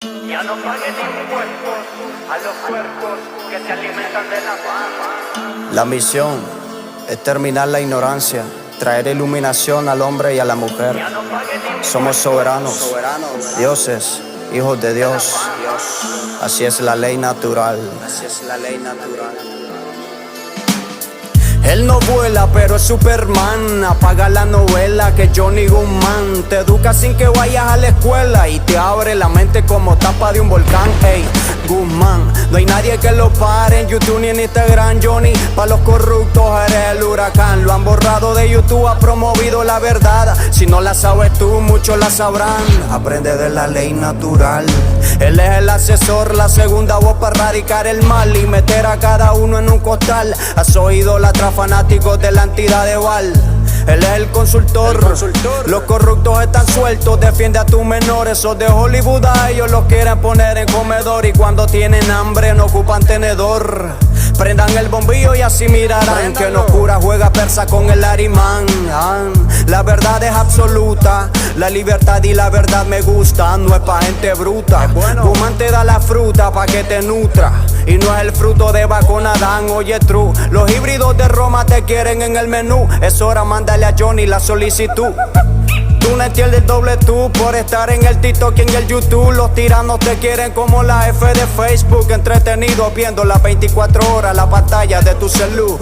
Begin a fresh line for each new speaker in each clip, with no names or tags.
Ya no paguen impuestos a los puercos que se alimentan de la fama.
La misión es terminar la ignorancia, traer iluminación al hombre y a la mujer.
Ya no paguen impuestos.
Somos soberanos, dioses, hijos de Dios. Así es la ley natural. Él no vuela, pero es Superman. Apaga la novela que Johnny Guzmán te educa sin que vayas a la escuela y te abre la mente como tapa de un volcán. Ey, Guzmán, no hay nadie que lo pare en YouTube ni en Instagram. Johnny, pa' los corruptos eres el huracán. Lo han borrado de YouTube, ha promovido la verdad. Si no la sabes tú, muchos la sabrán. Aprende de la ley natural. Él es el asesor, la segunda voz para erradicar el mal y meter a cada uno en un costal. Has oído la fanáticos de la entidad de Val. Él es el consultor. Los corruptos están sueltos. Defiende a tus menores. Esos de Hollywood a ellos los quieren poner en comedor. Y cuando tienen hambre no ocupan tenedor. Prendan el bombillo y así mirarán que no cura juega persa con el arimán. La verdad es absoluta. La libertad y la verdad me gustan. No es pa' gente bruta. Guzmán te da la fruta pa' que te nutra. Y no es el fruto de Baconadán. Oye, true, los híbridos de Roma te quieren en el menú. Es hora, mándale a Johnny la solicitud. Tú no entiendes el doble tú por estar en el TikTok y en el YouTube. Los tiranos te quieren como la F de Facebook. Entretenido viendo las 24 horas la pantalla de tu celu.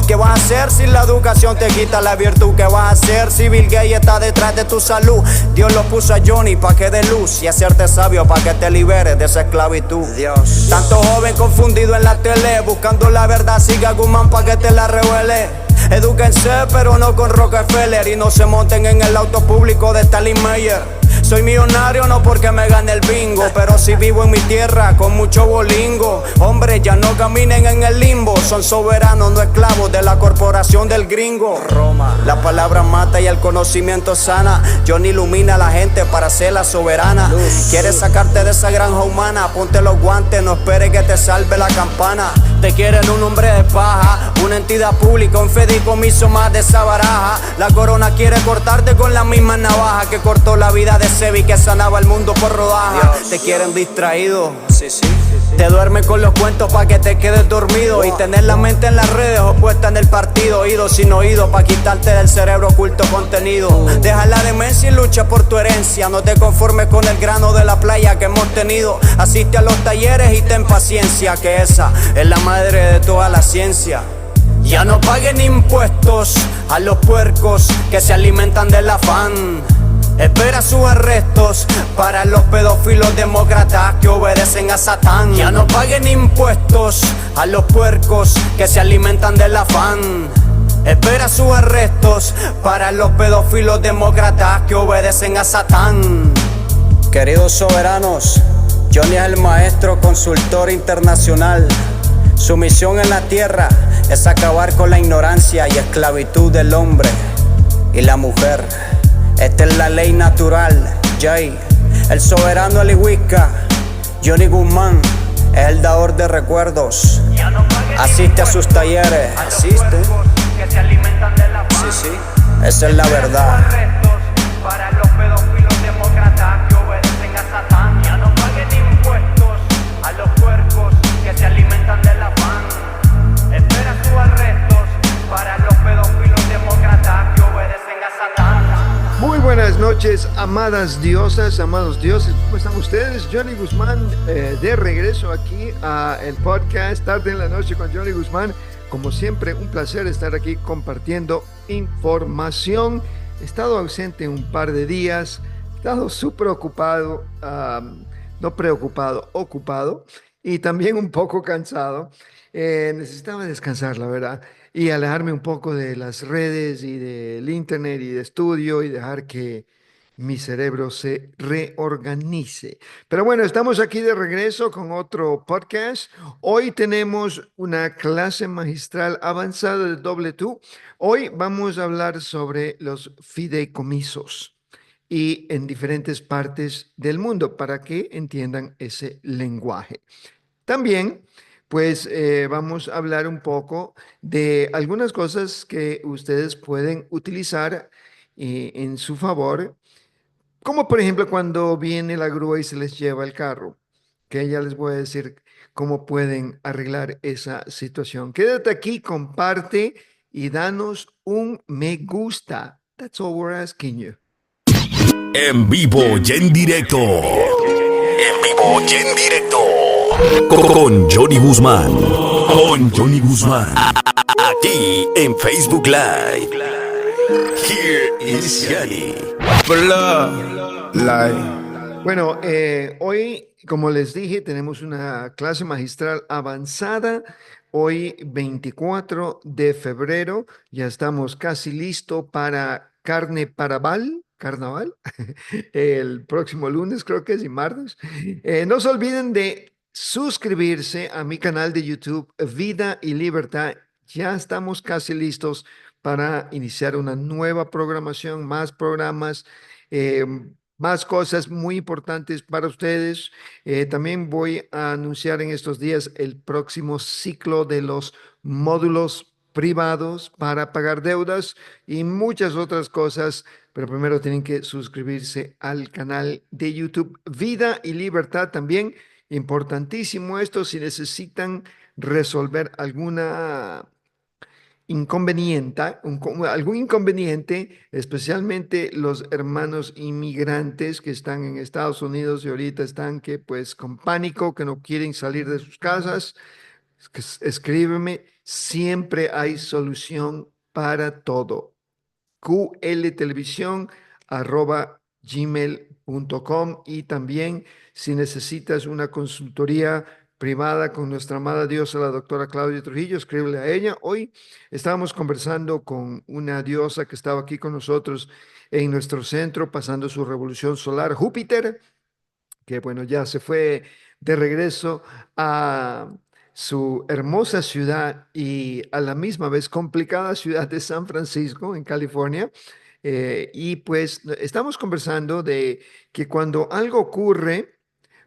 ¿Qué vas a hacer si la educación te quita la virtud? ¿Qué vas a hacer si Bill Gates está detrás de tu salud? Dios lo puso a Johnny pa' que dé luz y hacerte sabio pa' que te liberes de esa esclavitud. Dios. Tanto joven confundido en la tele buscando la verdad, siga Guzmán pa' que te la revele. Edúquense pero no con Rockefeller y no se monten en el auto público de Stalin Meyer. Soy millonario no porque me gane el bingo, pero si vivo en mi tierra con mucho bolingo. Hombres ya no caminen en el limbo, son soberanos no esclavos de la corporación del gringo. Roma. La palabra mata y el conocimiento sana. Johnny ilumina a la gente para ser la soberana. Quieres sacarte de esa granja humana, ponte los guantes, no esperes que te salve la campana. Te quieren un hombre de paja, una entidad pública, un fideicomiso más de esa baraja. La corona quiere cortarte con la misma navaja que cortó la vida de Sebi que sanaba el mundo por rodaja. Te quieren distraído. Te duermen con los cuentos pa' que te quedes dormido y tener la mente en las redes o puesta en el partido. Oído sin oído pa' quitarte del cerebro oculto contenido. Deja la demencia y lucha por tu herencia. No te conformes con el grano de la playa que hemos tenido. Asiste a los talleres y ten paciencia, que esa es la madre de toda la ciencia. Ya no paguen impuestos a los puercos que se alimentan del afán. Espera sus arrestos para los pedófilos demócratas que obedecen a Satán. Ya no paguen impuestos a los puercos que se alimentan del afán. Espera sus arrestos para los pedófilos demócratas que obedecen a Satán. Queridos soberanos, Johnny es el maestro consultor internacional. Su misión en la tierra es acabar con la ignorancia y esclavitud del hombre y la mujer. Esta es la ley natural. Jay, el soberano Alihuisca. Johnny Guzmán es el dador de recuerdos. Asiste a sus talleres. Asiste. Sí, esa es la verdad.
Para los pedófilos demócratas que obedecen a Satán. Ya no paguen impuestos a los puercos que se alimentan del afán. Espera sus arrestos para los pedófilos demócratas que obedecen a Satán.
Muy buenas noches, amadas diosas, amados dioses. ¿Cómo están ustedes? Johnny Guzmán de regreso aquí a el podcast Tarde en la Noche con Johnny Guzmán. Como siempre, un placer estar aquí compartiendo información. He estado ausente un par de días, he estado súper ocupado, no preocupado, ocupado y también un poco cansado. Necesitaba descansar, la verdad, y alejarme un poco de las redes y del internet y de estudio y dejar que mi cerebro se reorganice. Pero bueno, estamos aquí de regreso con otro podcast. Hoy tenemos una clase magistral avanzada de W2. Hoy vamos a hablar sobre los fideicomisos y en diferentes partes del mundo para que entiendan ese lenguaje. También, pues vamos a hablar un poco de algunas cosas que ustedes pueden utilizar en su favor Como por ejemplo cuando viene la grúa y se les lleva el carro, que ya les voy a decir cómo pueden arreglar esa situación. Quédate aquí, comparte y danos un me gusta. That's all we're asking you.
En vivo y en directo. En vivo y en directo. Con Johnny Guzmán. Con Johnny Guzmán. Aquí en Facebook Live. Here is Johnny.
Blood Light.
Bueno, hoy, como les dije, tenemos una clase magistral avanzada. Hoy, 24 de febrero, ya estamos casi listos para carnaval, el próximo lunes creo que es y martes. No se olviden de suscribirse a mi canal de YouTube Vida y Libertad. Ya estamos casi listos para iniciar una nueva programación, más programas, eh, más cosas muy importantes para ustedes. También voy a anunciar en estos días el próximo ciclo de los módulos privados para pagar deudas y muchas otras cosas, pero primero tienen que suscribirse al canal de YouTube Vida y Libertad también. Importantísimo esto, si necesitan resolver algún inconveniente, especialmente los hermanos inmigrantes que están en Estados Unidos y ahorita están que pues con pánico, que no quieren salir de sus casas, escríbeme, siempre hay solución para todo. qltelevisión@gmail.com y también si necesitas una consultoría privada con nuestra amada diosa, la doctora Claudia Trujillo, escríbele a ella. Hoy estábamos conversando con una diosa que estaba aquí con nosotros en nuestro centro, pasando su revolución solar, Júpiter, que bueno, ya se fue de regreso a su hermosa ciudad y a la misma vez complicada ciudad de San Francisco, en California. Y pues estamos conversando de que cuando algo ocurre,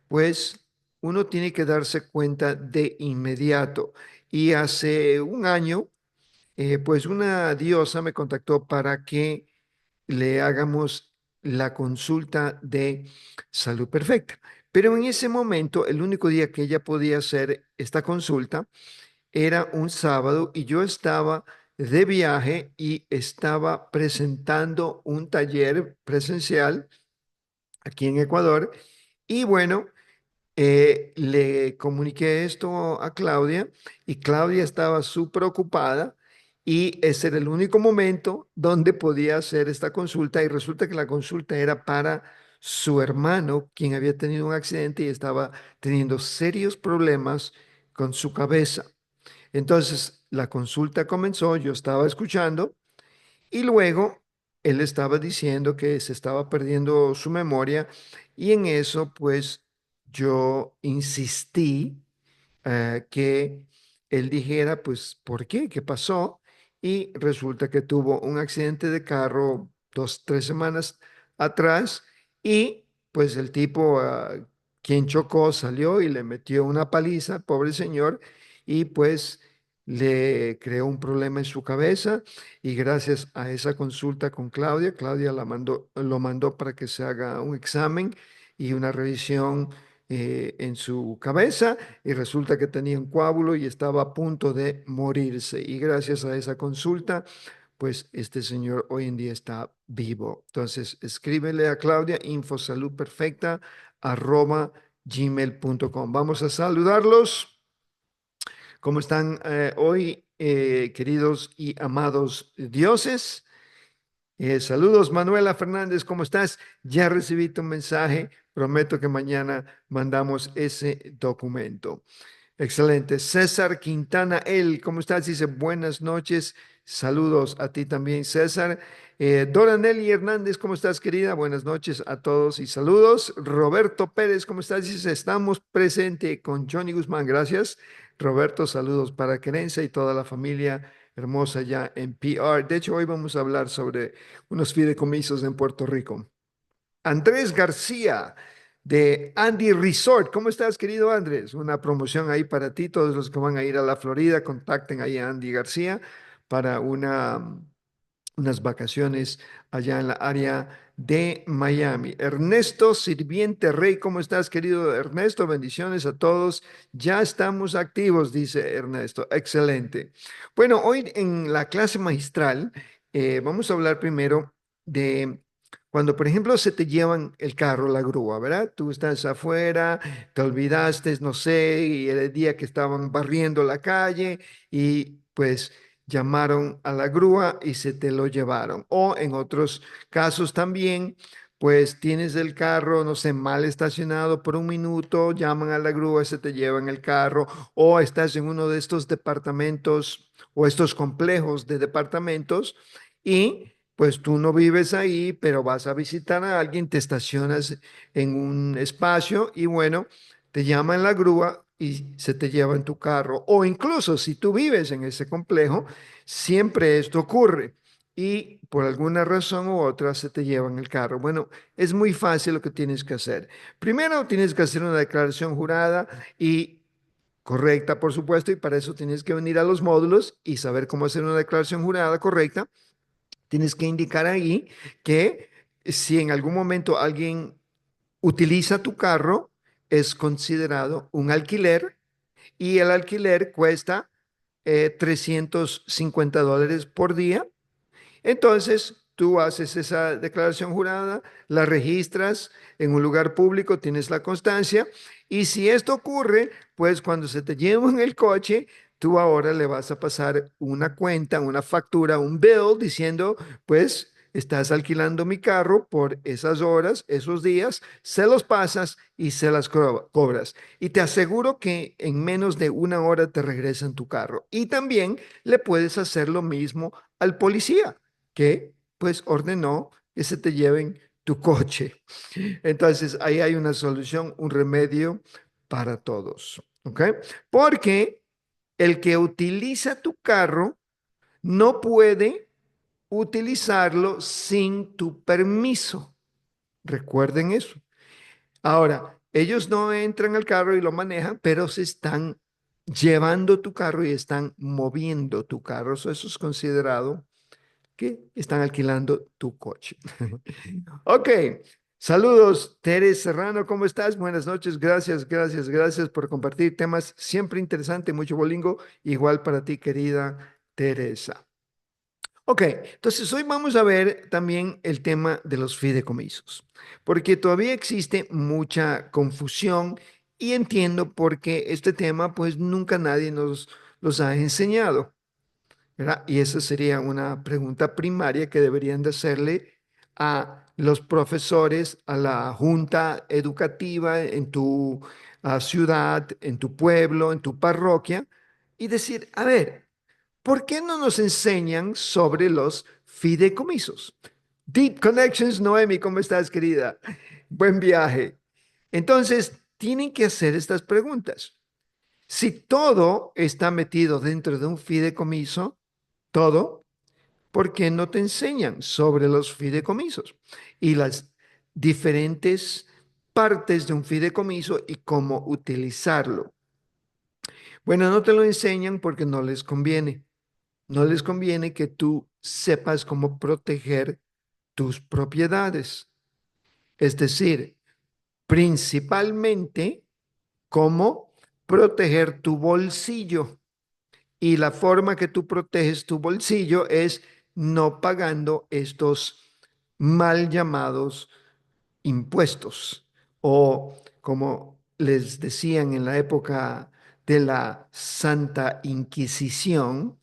pues uno tiene que darse cuenta de inmediato. Y hace un año, pues una diosa me contactó para que le hagamos la consulta de salud perfecta. Pero en ese momento, el único día que ella podía hacer esta consulta era un sábado y yo estaba de viaje y estaba presentando un taller presencial aquí en Ecuador. Y bueno, le comuniqué esto a Claudia y Claudia estaba súper ocupada y ese era el único momento donde podía hacer esta consulta y resulta que la consulta era para su hermano, quien había tenido un accidente y estaba teniendo serios problemas con su cabeza. Entonces, la consulta comenzó, yo estaba escuchando y luego él estaba diciendo que se estaba perdiendo su memoria y en eso pues yo insistí que él dijera pues ¿por qué? ¿Qué pasó? Y resulta que tuvo un accidente de carro 2, 3 semanas atrás y pues el tipo quien chocó salió y le metió una paliza, pobre señor, y pues le creó un problema en su cabeza y gracias a esa consulta con Claudia, Claudia lo mandó para que se haga un examen y una revisión en su cabeza y resulta que tenía un coágulo y estaba a punto de morirse. Y gracias a esa consulta, pues este señor hoy en día está vivo. Entonces, escríbele a Claudia, infosaludperfecta@gmail.com. Vamos a saludarlos. ¿Cómo están hoy, queridos y amados dioses? Saludos, Manuela Fernández, ¿cómo estás? Ya recibí tu mensaje, prometo que mañana mandamos ese documento. Excelente. César Quintana, él, ¿cómo estás? Dice buenas noches. Saludos a ti también, César. Dora Nelly Hernández, ¿cómo estás, querida? Buenas noches a todos y saludos. Roberto Pérez, ¿cómo estás? Dice, estamos presente con Johnny Guzmán. Gracias. Roberto, saludos para Querencia y toda la familia hermosa ya en PR. De hecho, hoy vamos a hablar sobre unos fideicomisos en Puerto Rico. Andrés García de Andy Resort. ¿Cómo estás, querido Andrés? Una promoción ahí para ti. Todos los que van a ir a la Florida, contacten ahí a Andy García para unas vacaciones allá en la área de Miami. Ernesto Sirviente Rey, ¿cómo estás, querido Ernesto? Bendiciones a todos. Ya estamos activos, dice Ernesto. Excelente. Bueno, hoy en la clase magistral vamos a hablar primero de cuando, por ejemplo, se te llevan el carro, la grúa, ¿verdad? Tú estás afuera, te olvidaste, no sé, y el día que estaban barriendo la calle y pues llamaron a la grúa y se te lo llevaron. O en otros casos también, pues tienes el carro, no sé, mal estacionado por un minuto, llaman a la grúa, se te llevan el carro, o estás en uno de estos departamentos o estos complejos de departamentos y pues tú no vives ahí, pero vas a visitar a alguien, te estacionas en un espacio y bueno, te llaman la grúa y se te lleva en tu carro. O incluso si tú vives en ese complejo, siempre esto ocurre y por alguna razón u otra se te llevan el carro. Bueno, es muy fácil lo que tienes que hacer. Primero tienes que hacer una declaración jurada y correcta, por supuesto, y para eso tienes que venir a los módulos y saber cómo hacer una declaración jurada correcta. Tienes que indicar ahí que si en algún momento alguien utiliza tu carro, es considerado un alquiler y el alquiler cuesta $350 por día. Entonces, tú haces esa declaración jurada, la registras en un lugar público, tienes la constancia, y si esto ocurre, pues cuando se te lleva en el coche, tú ahora le vas a pasar una cuenta, una factura, un bill diciendo, pues estás alquilando mi carro por esas horas, esos días, se los pasas y se las cobras. Y te aseguro que en menos de una hora te regresan tu carro. Y también le puedes hacer lo mismo al policía que pues ordenó que se te lleven tu coche. Entonces, ahí hay una solución, un remedio para todos, ¿ok? Porque el que utiliza tu carro no puede utilizarlo sin tu permiso. Recuerden eso. Ahora, ellos no entran al carro y lo manejan, pero se están llevando tu carro y están moviendo tu carro. Eso es considerado que están alquilando tu coche. Ok, saludos, Tere Serrano, ¿cómo estás? Buenas noches, gracias por compartir temas siempre interesantes, mucho bolingo, igual para ti, querida Teresa. Ok, entonces hoy vamos a ver también el tema de los fideicomisos, porque todavía existe mucha confusión y entiendo por qué este tema pues nunca nadie nos los ha enseñado. ¿Verdad? Y esa sería una pregunta primaria que deberían de hacerle a los profesores, a la junta educativa en tu ciudad, en tu pueblo, en tu parroquia, y decir, a ver, ¿por qué no nos enseñan sobre los fideicomisos? Deep Connections, Noemi, ¿cómo estás, querida? Buen viaje. Entonces, tienen que hacer estas preguntas. Si todo está metido dentro de un fideicomiso, todo, ¿por qué no te enseñan sobre los fideicomisos y las diferentes partes de un fideicomiso y cómo utilizarlo? Bueno, no te lo enseñan porque no les conviene. No les conviene que tú sepas cómo proteger tus propiedades. Es decir, principalmente cómo proteger tu bolsillo. Y la forma que tú proteges tu bolsillo es no pagando estos mal llamados impuestos o como les decían en la época de la Santa Inquisición,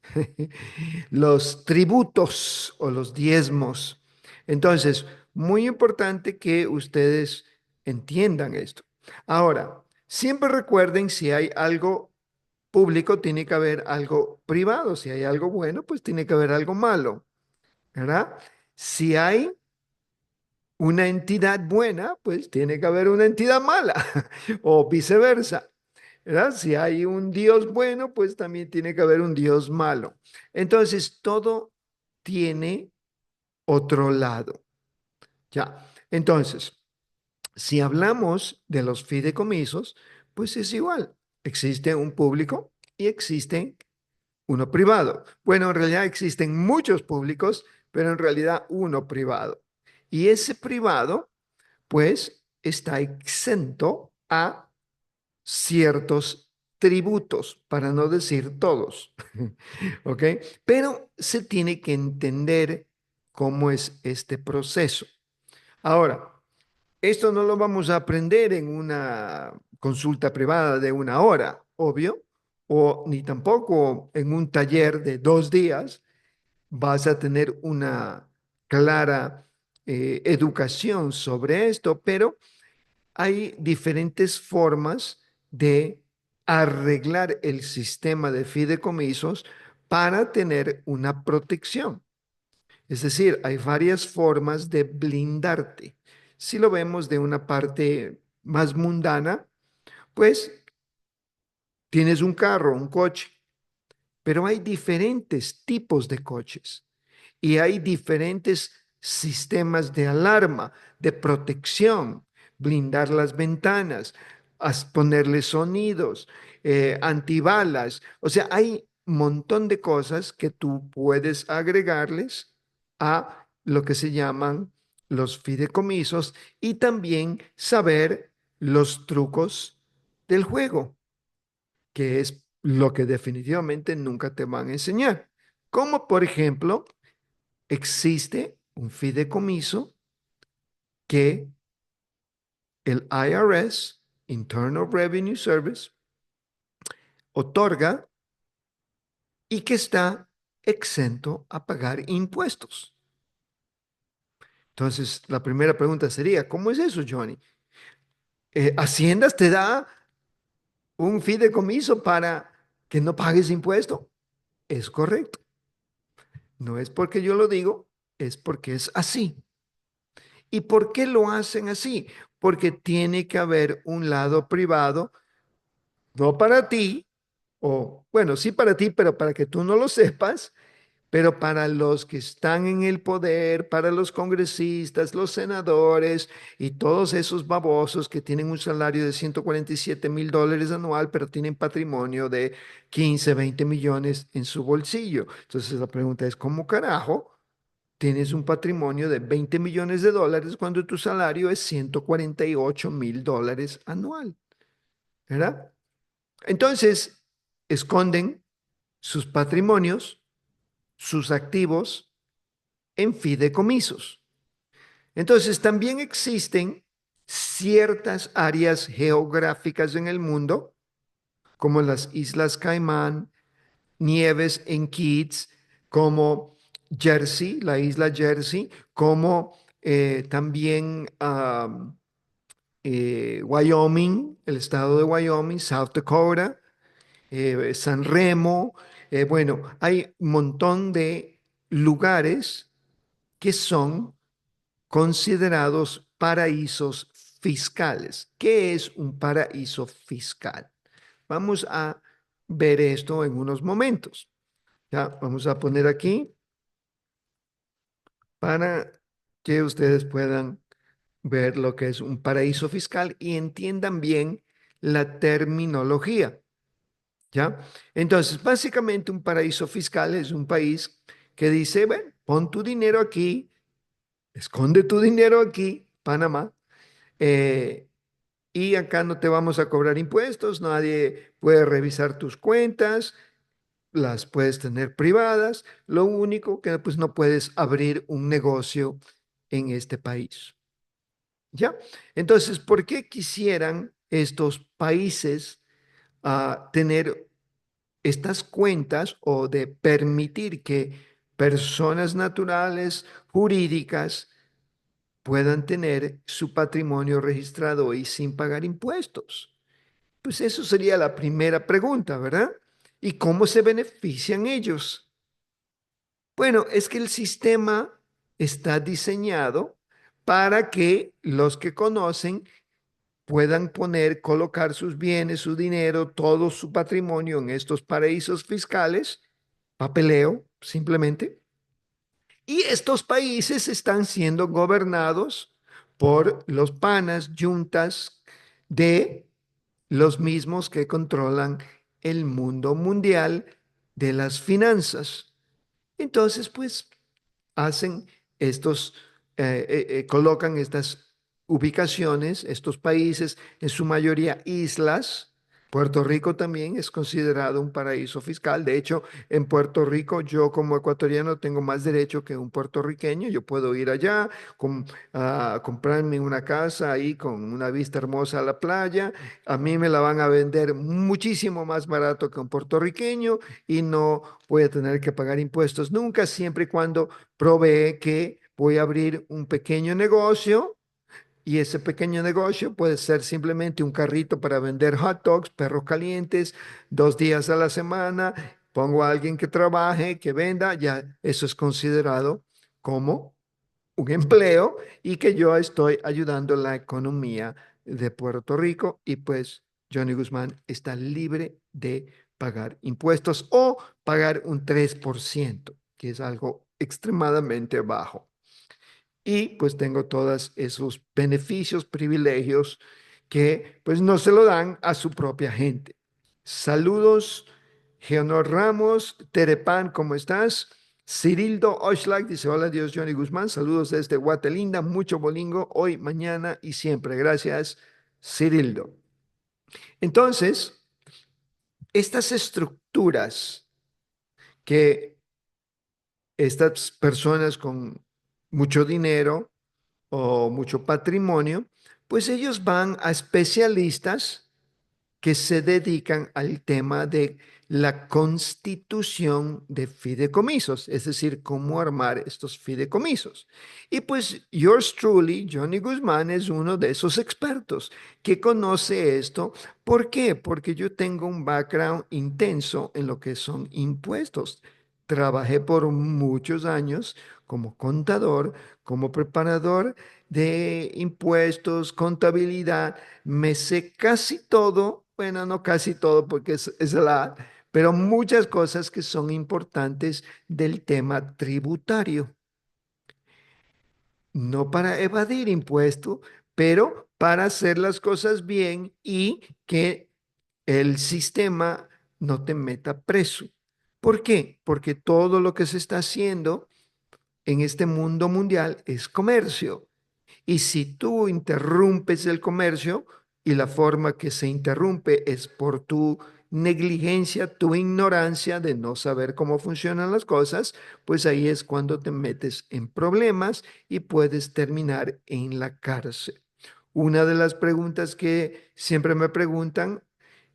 los tributos o los diezmos. Entonces, muy importante que ustedes entiendan esto. Ahora, siempre recuerden si hay algo público, tiene que haber algo privado. Si hay algo bueno, pues tiene que haber algo malo, ¿verdad? Si hay una entidad buena, pues tiene que haber una entidad mala o viceversa, ¿verdad? Si hay un Dios bueno, pues también tiene que haber un Dios malo. Entonces, todo tiene otro lado, ¿ya? Entonces, si hablamos de los fideicomisos, pues es igual. Existe un público y existe uno privado. Bueno, en realidad existen muchos públicos, pero en realidad uno privado. Y ese privado, pues, está exento a ciertos tributos, para no decir todos, ¿ok? Pero se tiene que entender cómo es este proceso. Ahora, esto no lo vamos a aprender en una consulta privada de 1 hora, obvio, o ni tampoco en un taller de 2 días vas a tener una clara educación sobre esto, pero hay diferentes formas de arreglar el sistema de fideicomisos para tener una protección. Es decir, hay varias formas de blindarte. Si lo vemos de una parte más mundana, pues tienes un carro, un coche, pero hay diferentes tipos de coches y hay diferentes sistemas de alarma, de protección, blindar las ventanas, ponerle sonidos, antibalas. O sea, hay un montón de cosas que tú puedes agregarles a lo que se llaman los fideicomisos y también saber los trucos del juego, que es lo que definitivamente nunca te van a enseñar. Como por ejemplo, existe un fideicomiso que el IRS, Internal Revenue Service, otorga y que está exento a pagar impuestos. Entonces, la primera pregunta sería, ¿cómo es eso, Johnny? ¿Haciendas te da un fideicomiso para que no pagues impuesto? Es correcto. No es porque yo lo digo, es porque es así. ¿Y por qué lo hacen así? Porque tiene que haber un lado privado, no para ti, o bueno, sí para ti, pero para que tú no lo sepas, pero para los que están en el poder, para los congresistas, los senadores y todos esos babosos que tienen un salario de $147,000 anual, pero tienen patrimonio de 15, 20 millones en su bolsillo. Entonces la pregunta es, ¿cómo carajo tienes un patrimonio de 20 millones de dólares cuando tu salario es $148,000 anual? ¿Verdad? Entonces, esconden sus patrimonios, sus activos en fideicomisos. Entonces, también existen ciertas áreas geográficas en el mundo, como las Islas Caimán, Nieves en Kitts, como Jersey, la isla Jersey, como también Wyoming, el estado de Wyoming, South Dakota, San Remo. Bueno, hay un montón de lugares que son considerados paraísos fiscales. ¿Qué es un paraíso fiscal? Vamos a ver esto en unos momentos. Ya, vamos a poner aquí para que ustedes puedan ver lo que es un paraíso fiscal y entiendan bien la terminología. ¿Ya? Entonces, básicamente un paraíso fiscal es un país que dice, bueno, pon tu dinero aquí, esconde tu dinero aquí, Panamá, eh, y acá no te vamos a cobrar impuestos, nadie puede revisar tus cuentas, las puedes tener privadas, lo único que pues no puedes abrir un negocio en este país. ¿Ya? Entonces, ¿por qué quisieran estos países tener estas cuentas o de permitir que personas naturales, jurídicas, puedan tener su patrimonio registrado y sin pagar impuestos? Pues eso sería la primera pregunta, ¿verdad? ¿Y cómo se benefician ellos? Bueno, es que el sistema está diseñado para que los que conocen puedan poner, colocar sus bienes, su dinero, todo su patrimonio en estos paraísos fiscales, papeleo, simplemente. Y estos países están siendo gobernados por los panas, juntas de los mismos que controlan el mundo mundial de las finanzas. Entonces, pues, hacen colocan estas ubicaciones, estos países, en su mayoría islas. Puerto Rico también es considerado un paraíso fiscal. De hecho, en Puerto Rico, yo como ecuatoriano tengo más derecho que un puertorriqueño. Yo puedo ir allá, comprarme una casa ahí con una vista hermosa a la playa. A mí me la van a vender muchísimo más barato que un puertorriqueño y no voy a tener que pagar impuestos nunca, siempre y cuando provee que voy a abrir un pequeño negocio y ese pequeño negocio puede ser simplemente un carrito para vender hot dogs, perros calientes, 2 días a la semana. Pongo a alguien que trabaje, que venda, ya eso es considerado como un empleo y que yo estoy ayudando la economía de Puerto Rico y pues Johnny Guzmán está libre de pagar impuestos o pagar un 3%, que es algo extremadamente bajo. Y pues tengo todos esos beneficios, privilegios que pues no se lo dan a su propia gente. Saludos, Geonor Ramos, Terepan, ¿cómo estás? Cirildo Oshlag dice, hola Dios, Johnny Guzmán, saludos desde Guatelinda, mucho bolingo hoy, mañana y siempre. Gracias, Cirildo. Entonces, estas estructuras que estas personas con mucho dinero o mucho patrimonio, pues ellos van a especialistas que se dedican al tema de la constitución de fideicomisos, es decir, cómo armar estos fideicomisos. Y pues yours truly, Johnny Guzmán, es uno de esos expertos que conoce esto. ¿Por qué? Porque yo tengo un background intenso en lo que son impuestos. Trabajé por muchos años como contador, como preparador de impuestos, contabilidad. Me sé casi todo, bueno, no casi todo porque es pero muchas cosas que son importantes del tema tributario. No para evadir impuestos, pero para hacer las cosas bien y que el sistema no te meta preso. ¿Por qué? Porque todo lo que se está haciendo en este mundo mundial es comercio. Y si tú interrumpes el comercio y la forma que se interrumpe es por tu negligencia, tu ignorancia de no saber cómo funcionan las cosas, pues ahí es cuando te metes en problemas y puedes terminar en la cárcel. Una de las preguntas que siempre me preguntan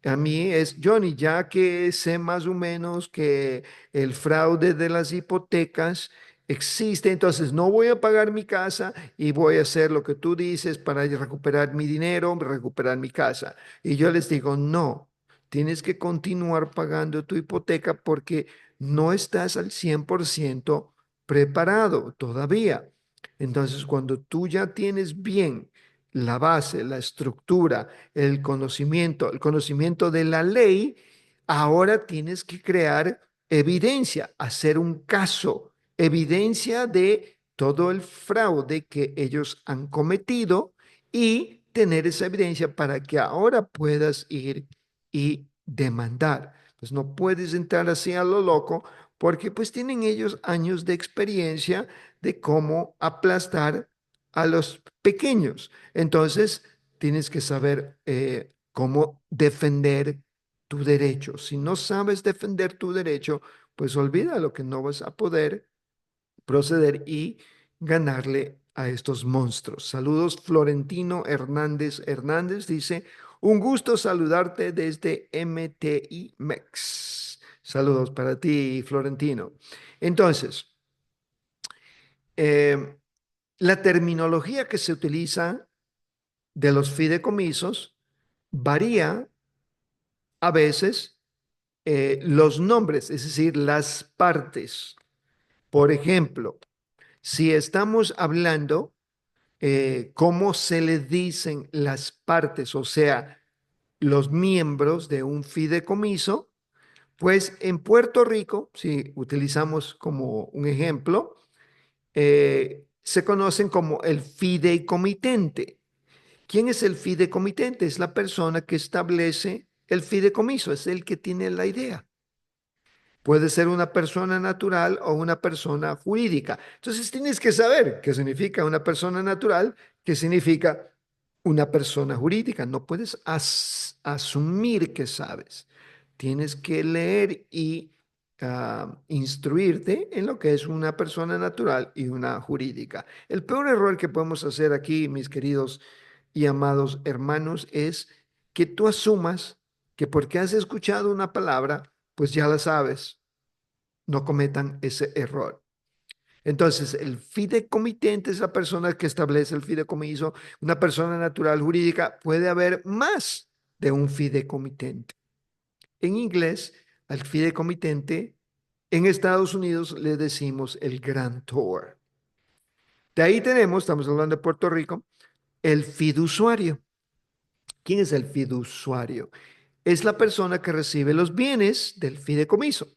a mí es, Johnny, ya que sé más o menos que el fraude de las hipotecas existe, entonces no voy a pagar mi casa y voy a hacer lo que tú dices para recuperar mi dinero, recuperar mi casa. Y yo les digo, no, tienes que continuar pagando tu hipoteca porque no estás al 100% preparado todavía. Entonces, cuando tú ya tienes bien la base, la estructura, el conocimiento de la ley, ahora tienes que crear evidencia, hacer un caso, evidencia de todo el fraude que ellos han cometido y tener esa evidencia para que ahora puedas ir y demandar. Pues no puedes entrar así a lo loco porque pues tienen ellos años de experiencia de cómo aplastar a los pequeños. Entonces, tienes que saber cómo defender tu derecho. Si no sabes defender tu derecho, pues olvida lo que no vas a poder proceder y ganarle a estos monstruos. Saludos, Florentino Hernández Hernández dice, un gusto saludarte desde MTI Mex. Saludos para ti, Florentino. Entonces, eh, la terminología que se utiliza de los fideicomisos varía a veces los nombres, es decir, las partes. Por ejemplo, si estamos hablando cómo se le dicen las partes, o sea, los miembros de un fideicomiso, pues en Puerto Rico, si utilizamos como un ejemplo, se conocen como el fideicomitente. ¿Quién es el fideicomitente? Es la persona que establece el fideicomiso, es el que tiene la idea. Puede ser una persona natural o una persona jurídica. Entonces tienes que saber qué significa una persona natural, qué significa una persona jurídica. No puedes asumir que sabes. Tienes que leer y instruirte en lo que es una persona natural y una jurídica. El peor error que podemos hacer aquí, mis queridos y amados hermanos, es que tú asumas que porque has escuchado una palabra, pues ya la sabes. No cometan ese error. Entonces, el fideicomitente es la persona que establece el fideicomiso. Una persona natural jurídica puede haber más de un fideicomitente. En inglés, al fideicomitente, en Estados Unidos le decimos el grantor. De ahí tenemos, estamos hablando de Puerto Rico, el fiduciario. ¿Quién es el fiduciario? Es la persona que recibe los bienes del fideicomiso.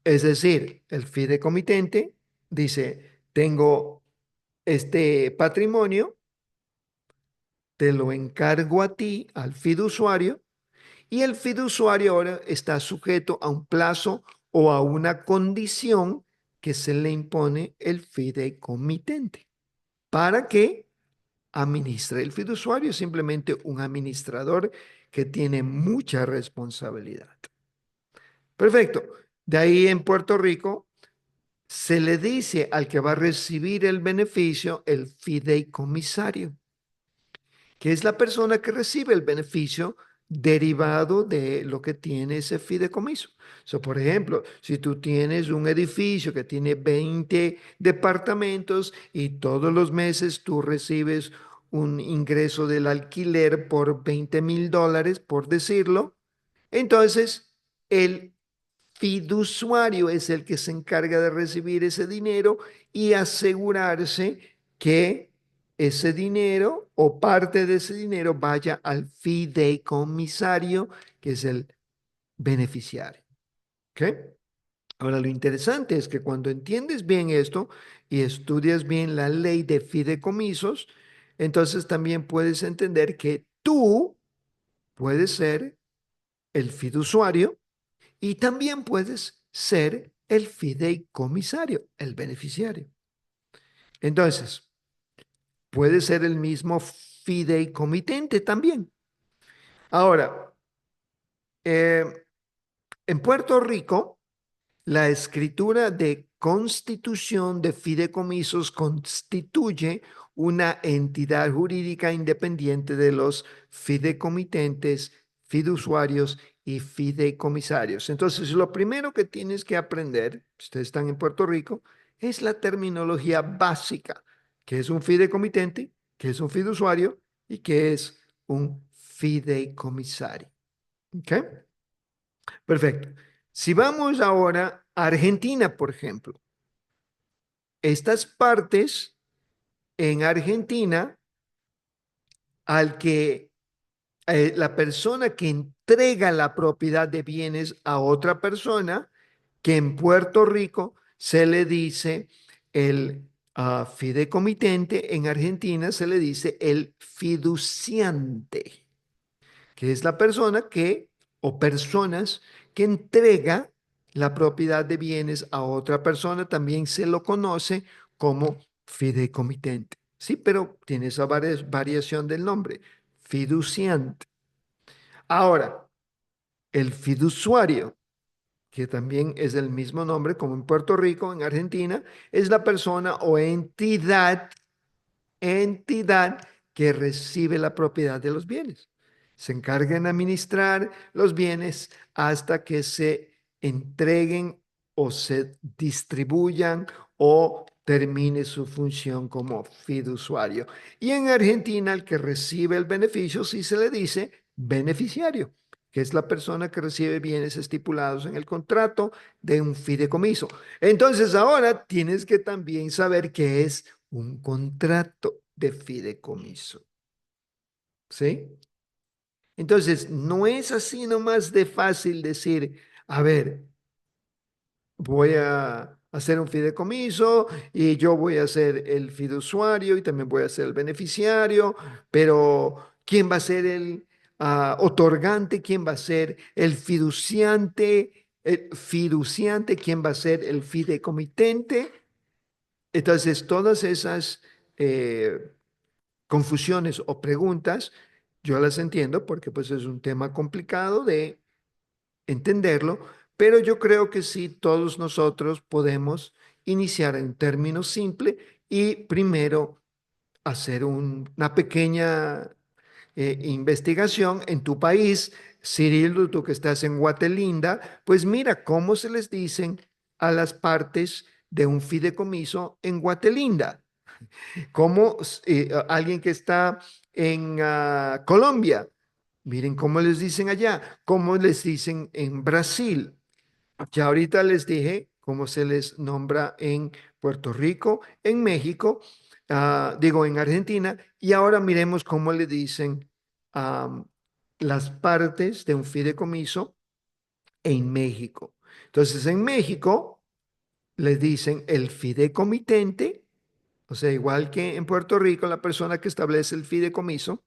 Es decir, el fideicomitente dice, tengo este patrimonio, te lo encargo a ti, al fiduciario, y el fiduciario ahora está sujeto a un plazo o a una condición que se le impone el fideicomitente. ¿Para qué administra? El fiduciario es simplemente un administrador que tiene mucha responsabilidad. Perfecto. De ahí en Puerto Rico se le dice al que va a recibir el beneficio el fideicomisario, que es la persona que recibe el beneficio derivado de lo que tiene ese fideicomiso. Por ejemplo, si tú tienes un edificio que tiene 20 departamentos y todos los meses tú recibes un ingreso del alquiler por $20,000, por decirlo, entonces el fiduciario es el que se encarga de recibir ese dinero y asegurarse que ese dinero o parte de ese dinero vaya al fideicomisario, que es el beneficiario. ¿Ok? Ahora, lo interesante es que cuando entiendes bien esto y estudias bien la ley de fideicomisos, entonces también puedes entender que tú puedes ser el fiduciario y también puedes ser el fideicomisario, el beneficiario. Entonces, puede ser el mismo fideicomitente también. Ahora, eh, en Puerto Rico, la escritura de constitución de fideicomisos constituye una entidad jurídica independiente de los fideicomitentes, fiduciarios y fideicomisarios. Entonces, lo primero que tienes que aprender, si ustedes están en Puerto Rico, es la terminología básica, que es un fideicomitente, que es un fiduciario y que es un fideicomisario. ¿Ok? Perfecto. Si vamos ahora a Argentina, por ejemplo, estas partes en Argentina, al que la persona que entrega la propiedad de bienes a otra persona, que en Puerto Rico se le dice el fideicomitente, en Argentina se le dice el fiduciante, que es la persona que o personas que entrega la propiedad de bienes a otra persona, también se lo conoce como fideicomitente. Sí, pero tiene esa variación del nombre, fiduciante. Ahora, el fiduciario, que también es el mismo nombre como en Puerto Rico, en Argentina, es la persona o entidad que recibe la propiedad de los bienes. Se encarga en administrar los bienes hasta que se entreguen o se distribuyan o termine su función como fiduciario. Y en Argentina, el que recibe el beneficio, sí se le dice beneficiario, que es la persona que recibe bienes estipulados en el contrato de un fideicomiso. Entonces, ahora tienes que también saber qué es un contrato de fideicomiso. ¿Sí? Entonces, no es así nomás de fácil decir, a ver, voy a hacer un fideicomiso y yo voy a ser el fiduciario y también voy a ser el beneficiario, pero ¿quién va a ser el otorgante? ¿Quién va a ser el fiduciante? el fiduciante, quién va a ser el fideicomitente. Entonces, todas esas eh, confusiones o preguntas, yo las entiendo porque pues es un tema complicado de entenderlo, pero yo creo que sí, todos nosotros podemos iniciar en términos simples y primero hacer una pequeña investigación en tu país. Cirilo, tú que estás en Guatelinda, pues mira cómo se les dicen a las partes de un fideicomiso en Guatelinda. Como alguien que está en Colombia, miren cómo les dicen allá, cómo les dicen en Brasil. Ya ahorita les dije cómo se les nombra en Puerto Rico, en México, digo en Argentina, y ahora miremos cómo le dicen am, las partes de un fideicomiso en México. Entonces, en México le dicen el fideicomitente, o sea, igual que en Puerto Rico, la persona que establece el fideicomiso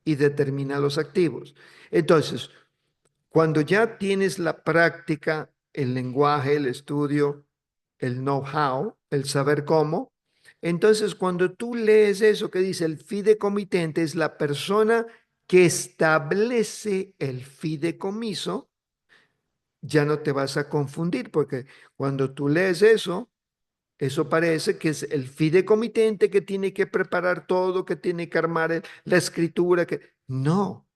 y determina los activos. Entonces, cuando ya tienes la práctica, el lenguaje, el estudio, el know-how, el saber cómo, entonces cuando tú lees eso que dice el fideicomitente es la persona que establece el fideicomiso, ya no te vas a confundir porque cuando tú lees eso, eso parece que es el fideicomitente que tiene que preparar todo, que tiene que armar la escritura, que no,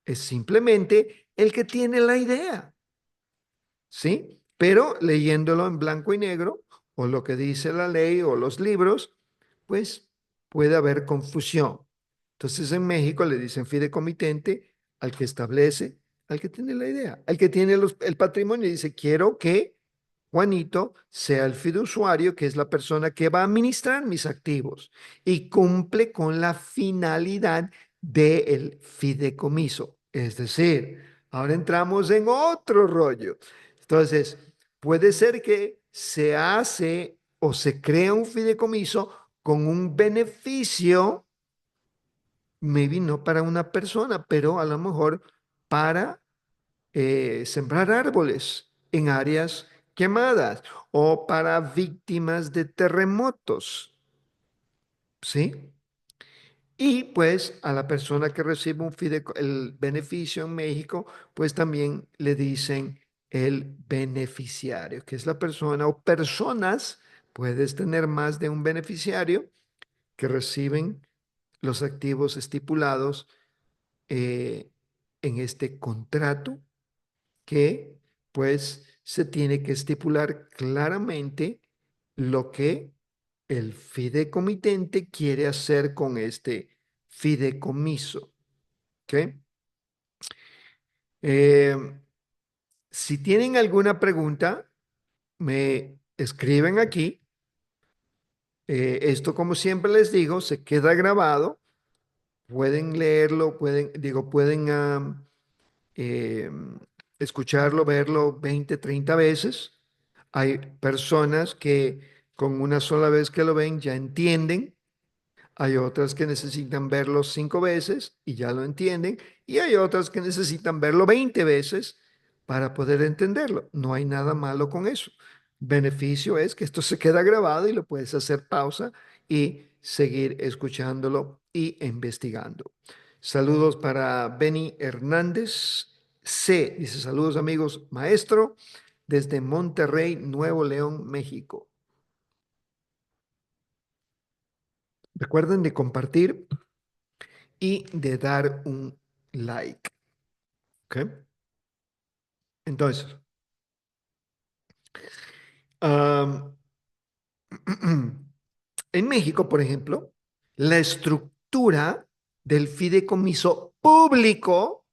es simplemente el que tiene la idea. ¿Sí? Pero leyéndolo en blanco y negro, o lo que dice la ley o los libros, pues puede haber confusión. Entonces en México le dicen fideicomitente al que establece, al que tiene la idea, al que tiene el patrimonio y dice, quiero que Juanito sea el fiduciario, que es la persona que va a administrar mis activos y cumple con la finalidad del fideicomiso. Es decir, ahora entramos en otro rollo. Entonces, puede ser que se hace o se crea un fideicomiso con un beneficio, maybe no para una persona, pero a lo mejor para sembrar árboles en áreas quemadas o para víctimas de terremotos, ¿sí? Y pues a la persona que recibe el beneficio en México, pues también le dicen el beneficiario, que es la persona o personas, puedes tener más de un beneficiario que reciben los activos estipulados eh, en este contrato que pues se tiene que estipular claramente lo que el fideicomitente quiere hacer con este fideicomiso. ¿Ok? Eh, si tienen alguna pregunta, me escriben aquí. Esto, como siempre les digo, se queda grabado. Pueden leerlo, pueden eh, escucharlo, verlo 20, 30 veces. Hay personas que con una sola vez que lo ven ya entienden. Hay otras que necesitan verlo 5 veces y ya lo entienden. Y hay otras que necesitan verlo 20 veces para poder entenderlo. No hay nada malo con eso. Beneficio es que esto se queda grabado y lo puedes hacer pausa y seguir escuchándolo y investigando. Saludos para Benny Hernández. C. Dice saludos amigos, maestro, desde Monterrey, Nuevo León, México. Recuerden de compartir y de dar un like. ¿Ok? Entonces, am, en México, por ejemplo, la estructura del fideicomiso público,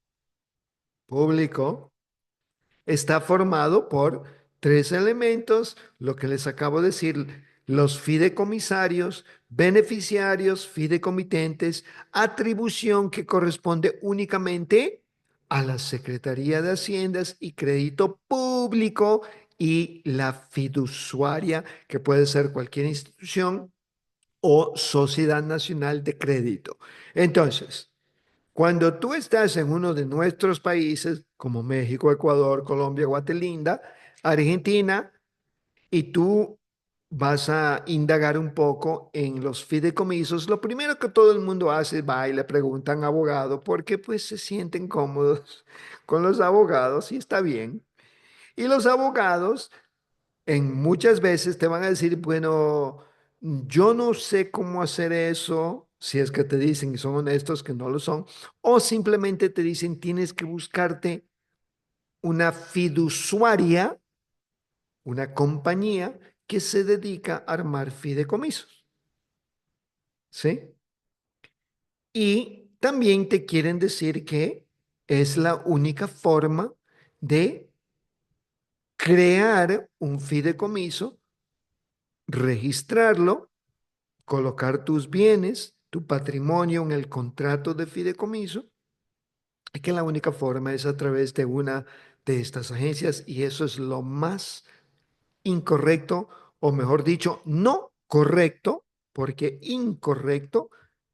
está formado por tres elementos, lo que les acabo de decir, los fideicomisarios, beneficiarios, fideicomitentes, atribución que corresponde únicamente a la Secretaría de Haciendas y Crédito Público y la fiduciaria, que puede ser cualquier institución o Sociedad Nacional de Crédito. Entonces, Cuando tú estás en uno de nuestros países, como México, Ecuador, Colombia, Guatemala, Argentina, y tú vas a indagar un poco en los fideicomisos, lo primero que todo el mundo hace, va y le preguntan abogado, porque pues se sienten cómodos con los abogados y está bien. Y los abogados en muchas veces te van a decir, bueno, yo no sé cómo hacer eso, si es que te dicen y son honestos que no lo son, o simplemente te dicen, tienes que buscarte una fiduciaria, una compañía que se dedica a armar fideicomisos, ¿sí? Y también te quieren decir que es la única forma de crear un fideicomiso, registrarlo, colocar tus bienes, tu patrimonio en el contrato de fideicomiso, y que la única forma es a través de una de estas agencias y eso es lo más incorrecto, o mejor dicho, no correcto, porque incorrecto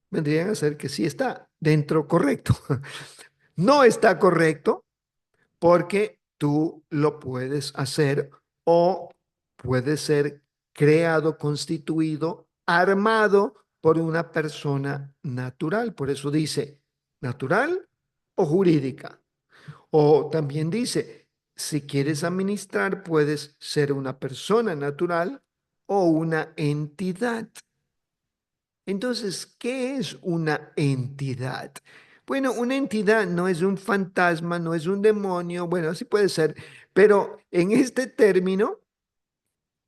vendrían a ser que sí está dentro correcto. No está correcto porque tú lo puedes hacer o puede ser creado, constituido, armado por una persona natural. Por eso dice natural o jurídica. O también dice, si quieres administrar, puedes ser una persona natural o una entidad. Entonces, ¿qué es una entidad? Bueno, una entidad no es un fantasma, no es un demonio, bueno, sí puede ser, pero en este término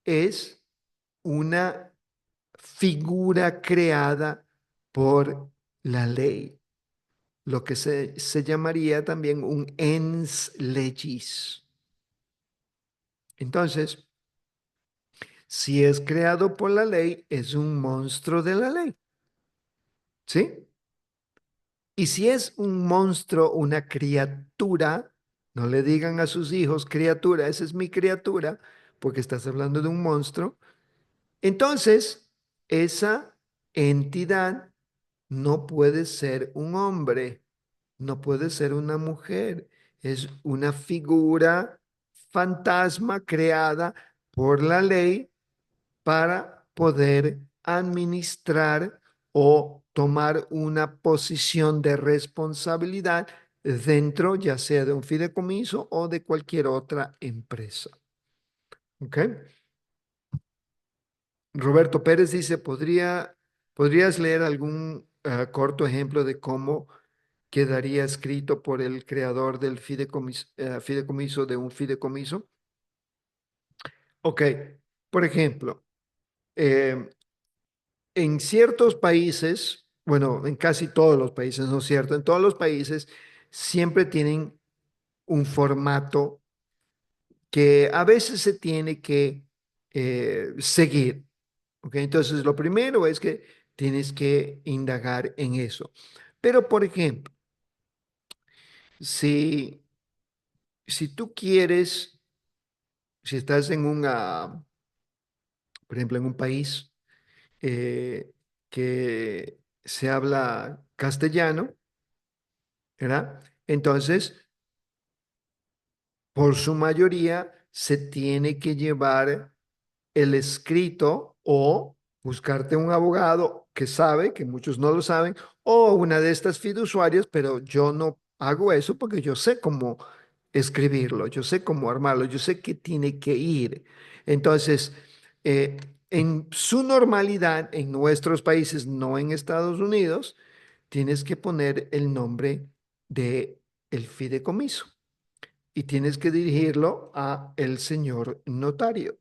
es una figura creada por la ley, lo que se llamaría también un ens legis. Entonces, si es creado por la ley, es un monstruo de la ley, ¿sí? Y si es un monstruo, una criatura, no le digan a sus hijos, criatura, esa es mi criatura, porque estás hablando de un monstruo. Entonces, esa entidad no puede ser un hombre, no puede ser una mujer, es una figura fantasma creada por la ley para poder administrar o tomar una posición de responsabilidad dentro, ya sea de un fideicomiso o de cualquier otra empresa. ¿Ok? Roberto Pérez dice, ¿podrías leer algún corto ejemplo de cómo quedaría escrito por el creador del fideicomiso de un fideicomiso? Ok, por ejemplo, eh, en ciertos países, bueno, en casi todos los países, ¿no es cierto? En todos los países siempre tienen un formato que a veces se tiene que seguir. ¿Ok? Entonces, lo primero es que tienes que indagar en eso. Pero, por ejemplo, si, si tú quieres, si estás en por ejemplo, en un país que se habla castellano, ¿verdad? Entonces, por su mayoría, se tiene que llevar el escrito o buscarte un abogado que sabe, que muchos no lo saben, o una de estas fiduciarias, pero yo no hago eso porque yo sé cómo escribirlo, yo sé cómo armarlo, yo sé que tiene que ir. Entonces, eh, en su normalidad, en nuestros países, no en Estados Unidos, tienes que poner el nombre de el fideicomiso y tienes que dirigirlo a el señor notario.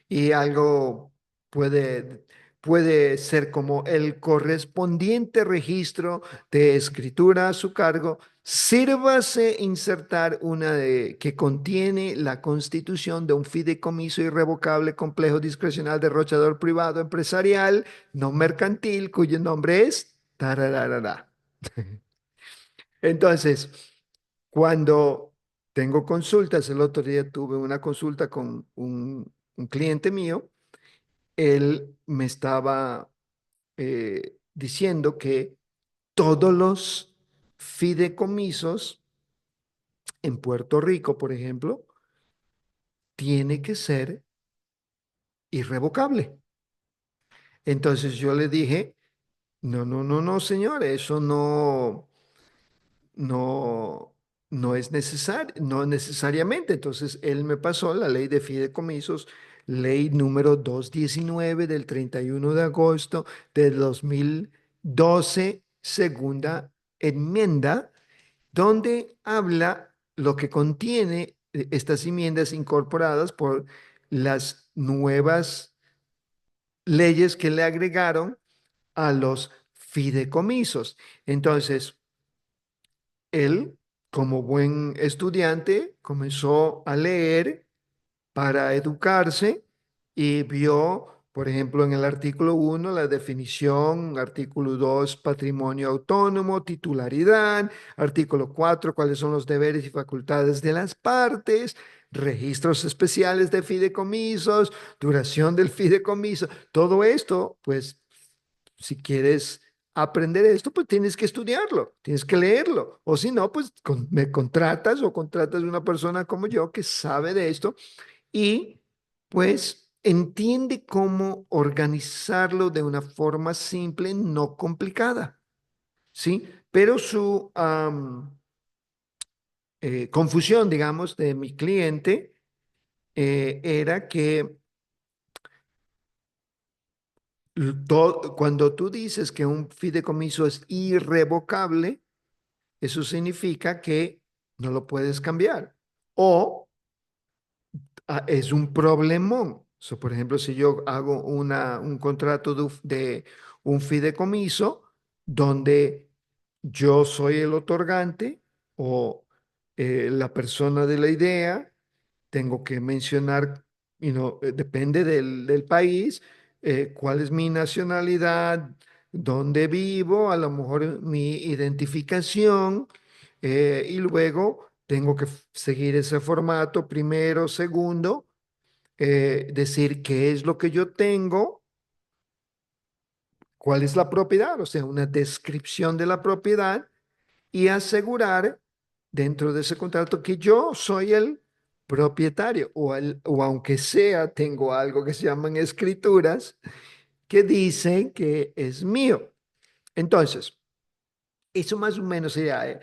Y algo puede ser como el correspondiente registro de escritura a su cargo. Sírvase insertar una que contiene la constitución de un fideicomiso irrevocable, complejo, discrecional, derrochador privado, empresarial, no mercantil, cuyo nombre es tarararara. Entonces, cuando tengo consultas, el otro día tuve una consulta con un cliente mío, él me estaba diciendo que todos los fideicomisos en Puerto Rico, por ejemplo, tiene que ser irrevocable. Entonces yo le dije, no, no, no, no, señor, eso no, no es necesario, no necesariamente. Entonces él me pasó la ley de fideicomisos, ley número 219 del 31 de agosto de 2012, segunda enmienda, donde habla lo que contiene estas enmiendas incorporadas por las nuevas leyes que le agregaron a los fideicomisos. Entonces, él, como buen estudiante, comenzó a leer para educarse y vio, por ejemplo, en el artículo 1 la definición, artículo 2 patrimonio autónomo, titularidad, artículo 4 cuáles son los deberes y facultades de las partes, registros especiales de fideicomisos, duración del fideicomiso, todo esto, pues, si quieres aprender esto, pues tienes que estudiarlo, tienes que leerlo, o si no, pues me contratas o contratas a una persona como yo que sabe de esto y pues entiende cómo organizarlo de una forma simple, no complicada, ¿sí? Pero su confusión, digamos, de mi cliente era que cuando tú dices que un fideicomiso es irrevocable, eso significa que no lo puedes cambiar o es un problemón. So, por ejemplo, si yo hago un contrato de un fideicomiso donde yo soy el otorgante o la persona de la idea, tengo que mencionar, depende del país, cuál es mi nacionalidad, dónde vivo, a lo mejor mi identificación, y luego tengo que seguir ese formato, primero, segundo, decir qué es lo que yo tengo, cuál es la propiedad, o sea, una descripción de la propiedad y asegurar dentro de ese contrato que yo soy el propietario o aunque sea, tengo algo que se llaman escrituras que dicen que es mío. Entonces, eso más o menos sería,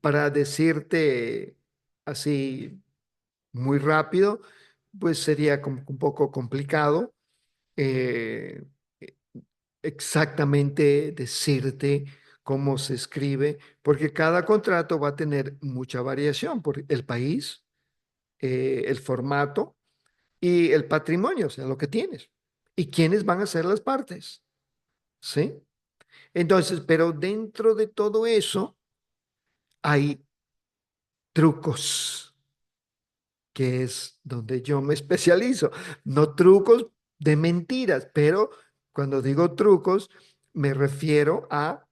para decirte así muy rápido, pues sería como un poco complicado eh, exactamente decirte cómo se escribe, porque cada contrato va a tener mucha variación por el país, el formato y el patrimonio, o sea, lo que tienes. Y quiénes van a ser las partes, ¿sí? Entonces, pero dentro de todo eso hay trucos, que es donde yo me especializo. No trucos de mentiras, pero cuando digo trucos, me refiero a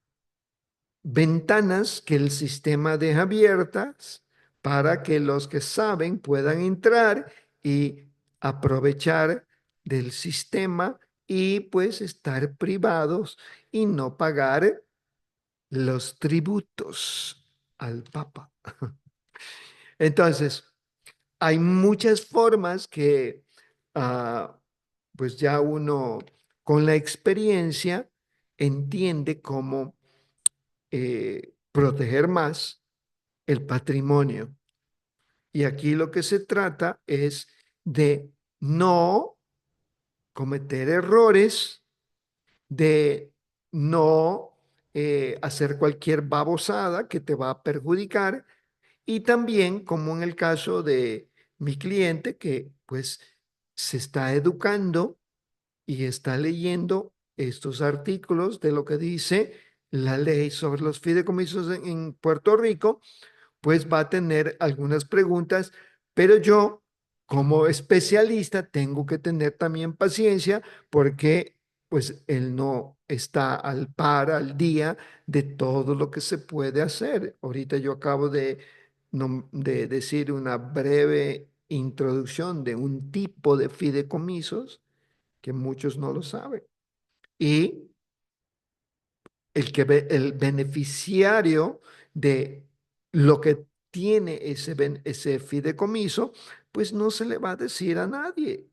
ventanas que el sistema deja abiertas para que los que saben puedan entrar y aprovechar del sistema y pues estar privados y no pagar los tributos al Papa. Entonces, hay muchas formas que ah, pues ya uno con la experiencia entiende cómo proteger más el patrimonio. Y aquí lo que se trata es de no cometer errores, de no hacer cualquier babosada que te va a perjudicar y también como en el caso de mi cliente que pues se está educando y está leyendo estos artículos de lo que dice la ley sobre los fideicomisos en Puerto Rico, pues va a tener algunas preguntas, pero yo como especialista tengo que tener también paciencia porque pues él no está al par, al día de todo lo que se puede hacer. Ahorita yo acabo de decir una breve introducción de un tipo de fideicomisos que muchos no lo saben. Y el beneficiario de lo que tiene ese fideicomiso, pues no se le va a decir a nadie.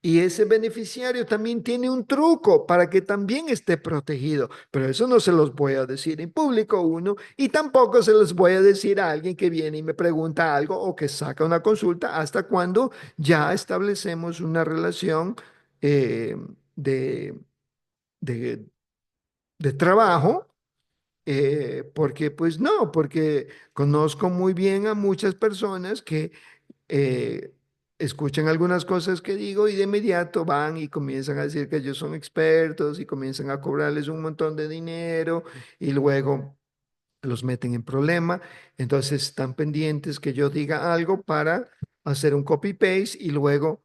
Y ese beneficiario también tiene un truco para que también esté protegido, pero eso no se los voy a decir en público uno y tampoco se los voy a decir a alguien que viene y me pregunta algo o que saca una consulta hasta cuando ya establecemos una relación eh, de, de, de trabajo. Porque pues no, porque conozco muy bien a muchas personas que eh, escuchan algunas cosas que digo y de inmediato van y comienzan a decir que ellos son expertos y comienzan a cobrarles un montón de dinero y luego los meten en problema. Entonces están pendientes que yo diga algo para hacer un copy-paste y luego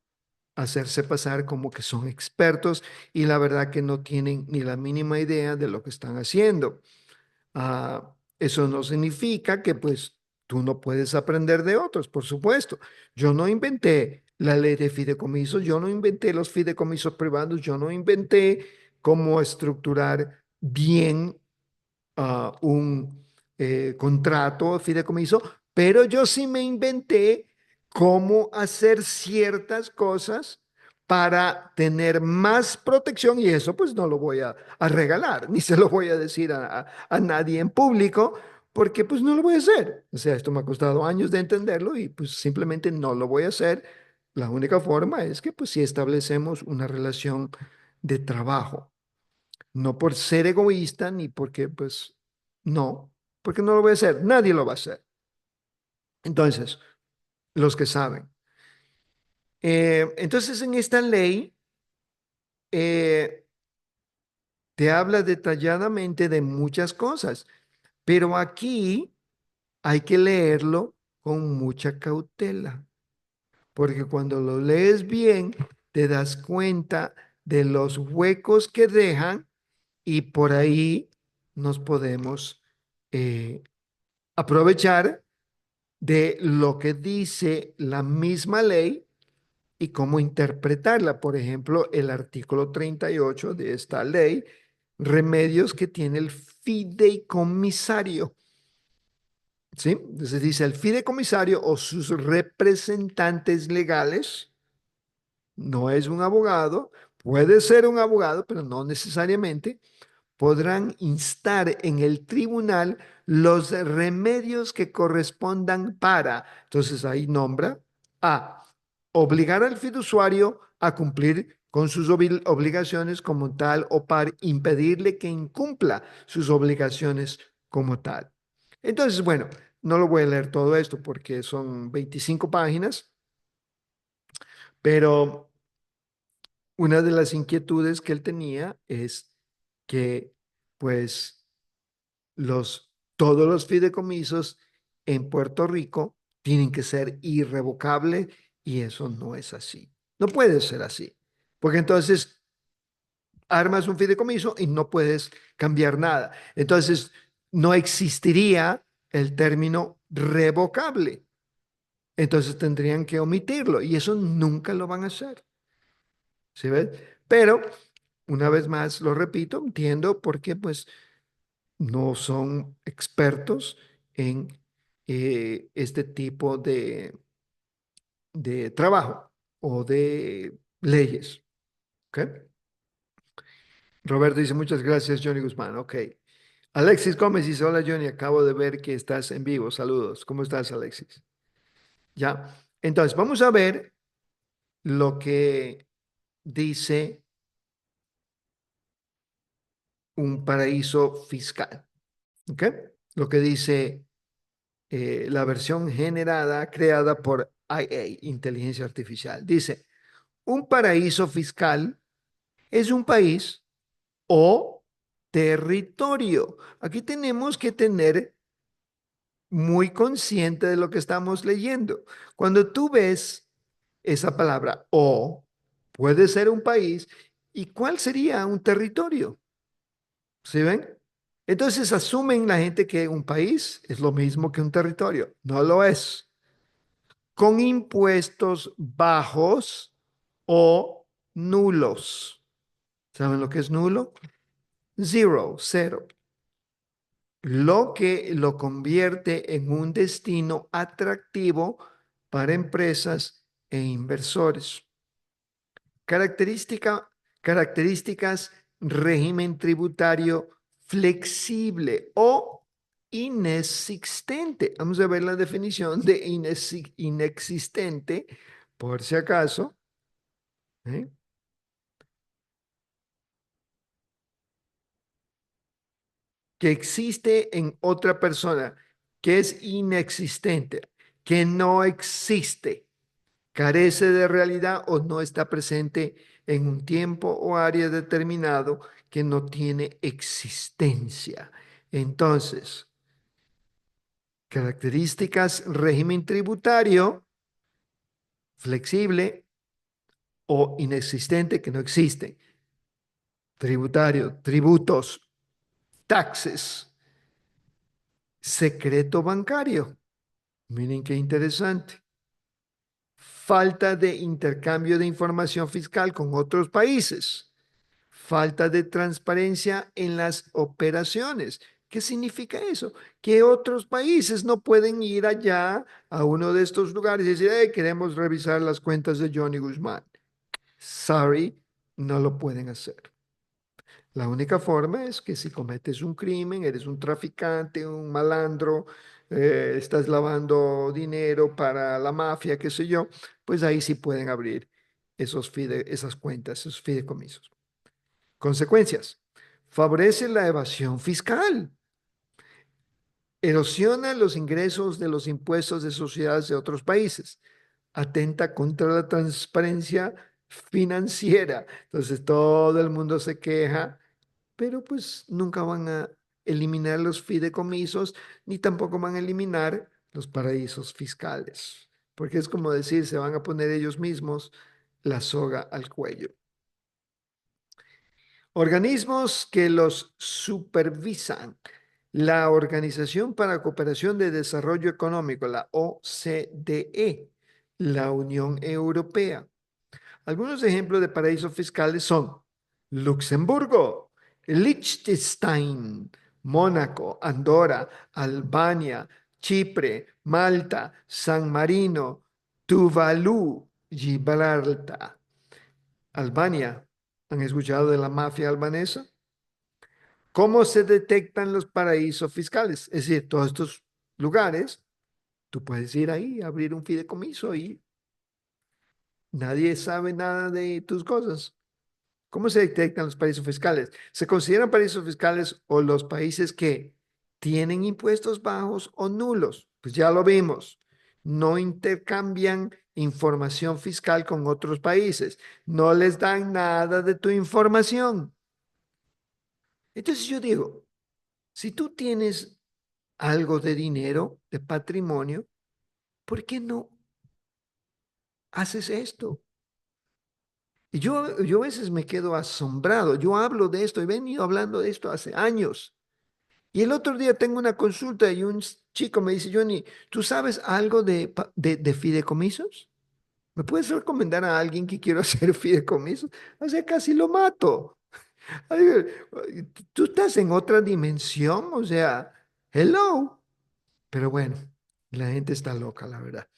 hacerse pasar como que son expertos y la verdad que no tienen ni la mínima idea de lo que están haciendo. Eso no significa que pues tú no puedes aprender de otros, por supuesto. Yo no inventé la ley de fideicomisos, yo no inventé los fideicomisos privados, yo no inventé cómo estructurar bien un contrato fideicomiso, pero yo sí me inventé cómo hacer ciertas cosas para tener más protección y eso pues no lo voy a regalar, ni se lo voy a decir a nadie en público, porque pues no lo voy a hacer. O sea, esto me ha costado años de entenderlo y pues simplemente no lo voy a hacer. La única forma es que pues si establecemos una relación de trabajo no por ser egoísta ni porque, pues, no, porque no lo voy a hacer, nadie lo va a hacer. Entonces, los que saben. Entonces, en esta ley eh, te habla detalladamente de muchas cosas, pero aquí hay que leerlo con mucha cautela, porque cuando lo lees bien, te das cuenta de los huecos que dejan y por ahí nos podemos aprovechar de lo que dice la misma ley y cómo interpretarla. Por ejemplo, el artículo 38 de esta ley, remedios que tiene el fideicomisario. ¿Sí? Entonces dice, el fideicomisario o sus representantes legales, no es un abogado, puede ser un abogado, pero no necesariamente, podrán instar en el tribunal los remedios que correspondan para, entonces ahí nombra, a, obligar al fiduciario a cumplir con sus obligaciones como tal o para impedirle que incumpla sus obligaciones como tal. Entonces, bueno, no lo voy a leer todo esto porque son 25 páginas, pero una de las inquietudes que él tenía es que, pues, todos los fideicomisos en Puerto Rico tienen que ser irrevocables y eso no es así. No puede ser así, porque entonces armas un fideicomiso y no puedes cambiar nada. Entonces no existiría el término revocable. Entonces tendrían que omitirlo y eso nunca lo van a hacer. ¿Sí ves? Pero una vez más, lo repito, entiendo por qué pues no son expertos en este tipo de trabajo o de leyes. ¿Ok? Roberto dice, muchas gracias, Johnny Guzmán. Ok. Alexis Gómez dice, hola, Johnny, acabo de ver que estás en vivo. Saludos. ¿Cómo estás, Alexis? Ya. Entonces, vamos a ver lo que dice un paraíso fiscal. ¿Ok? Lo que dice la versión generada, creada por IA, Inteligencia Artificial. Dice, un paraíso fiscal es un país o territorio. Aquí tenemos que tener muy consciente de lo que estamos leyendo. Cuando tú ves esa palabra o, puede ser un país, ¿y cuál sería un territorio? ¿Sí ven? Entonces asumen la gente que un país es lo mismo que un territorio. No lo es. Con impuestos bajos o nulos. ¿Saben lo que es nulo? Zero, cero. lo que lo convierte en un destino atractivo para empresas e inversores. Característica, características, régimen tributario flexible o inexistente. Vamos a ver la definición de inexistente, por si acaso. ¿eh? Que existe en otra persona, que es inexistente, que no existe, carece de realidad o no está presente en un tiempo o área determinado, que no tiene existencia. Entonces, características, régimen tributario, flexible o inexistente, que no existe. Tributario, tributos, taxes, secreto bancario. Miren qué interesante. Falta de intercambio de información fiscal con otros países. Falta de transparencia en las operaciones. ¿Qué significa eso? Que otros países no pueden ir allá a uno de estos lugares y decir, hey, queremos revisar las cuentas de Johnny Guzmán. Sorry, no lo pueden hacer. La única forma es que si cometes un crimen, eres un traficante, un malandro, estás lavando dinero para la mafia, qué sé yo, pues ahí sí pueden abrir esas cuentas, esos fideicomisos. Consecuencias. Favorece la evasión fiscal. Erosiona los ingresos de los impuestos de sociedades de otros países. Atenta contra la transparencia financiera. Entonces todo el mundo se queja, pero pues nunca van a eliminar los fideicomisos ni tampoco van a eliminar los paraísos fiscales, porque es como decir, se van a poner ellos mismos la soga al cuello. Organismos que los supervisan. La Organización para la Cooperación de Desarrollo Económico, la OCDE, la Unión Europea. Algunos ejemplos de paraísos fiscales son Luxemburgo, Liechtenstein, Mónaco, Andorra, Albania, Chipre, Malta, San Marino, Tuvalu, Gibraltar. Albania, ¿han escuchado de la mafia albanesa? ¿Cómo se detectan los paraísos fiscales? Es decir, todos estos lugares, tú puedes ir ahí, abrir un fideicomiso y nadie sabe nada de tus cosas. ¿Cómo se detectan los paraísos fiscales? Se consideran paraísos fiscales o los países que tienen impuestos bajos o nulos. Pues ya lo vimos. No intercambian información fiscal con otros países. No les dan nada de tu información. Entonces yo digo, si tú tienes algo de dinero, de patrimonio, ¿por qué no haces esto? Y yo a veces me quedo asombrado. Yo hablo de esto, he venido hablando de esto hace años. Y el otro día tengo una consulta y un chico me dice, Johnny, ¿tú sabes algo de fideicomisos? ¿Me puedes recomendar a alguien que quiero hacer fideicomisos? O sea, casi lo mato. Ay, tú estás en otra dimensión, o sea, hello. Pero bueno, la gente está loca, la verdad.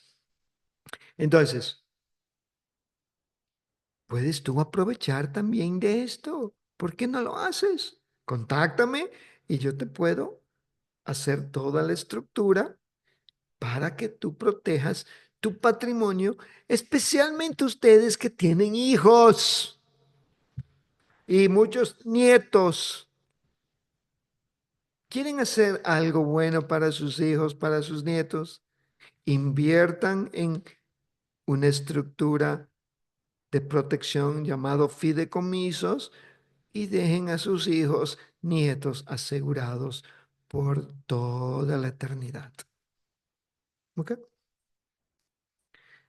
Entonces, puedes tú aprovechar también de esto. ¿Por qué no lo haces? Contáctame y yo te puedo hacer toda la estructura para que tú protejas tu patrimonio, especialmente ustedes que tienen hijos y muchos nietos. ¿Quieren hacer algo bueno para sus hijos, para sus nietos? Inviertan en una estructura de protección llamado fideicomisos y dejen a sus hijos, nietos asegurados por toda la eternidad. ¿Ok?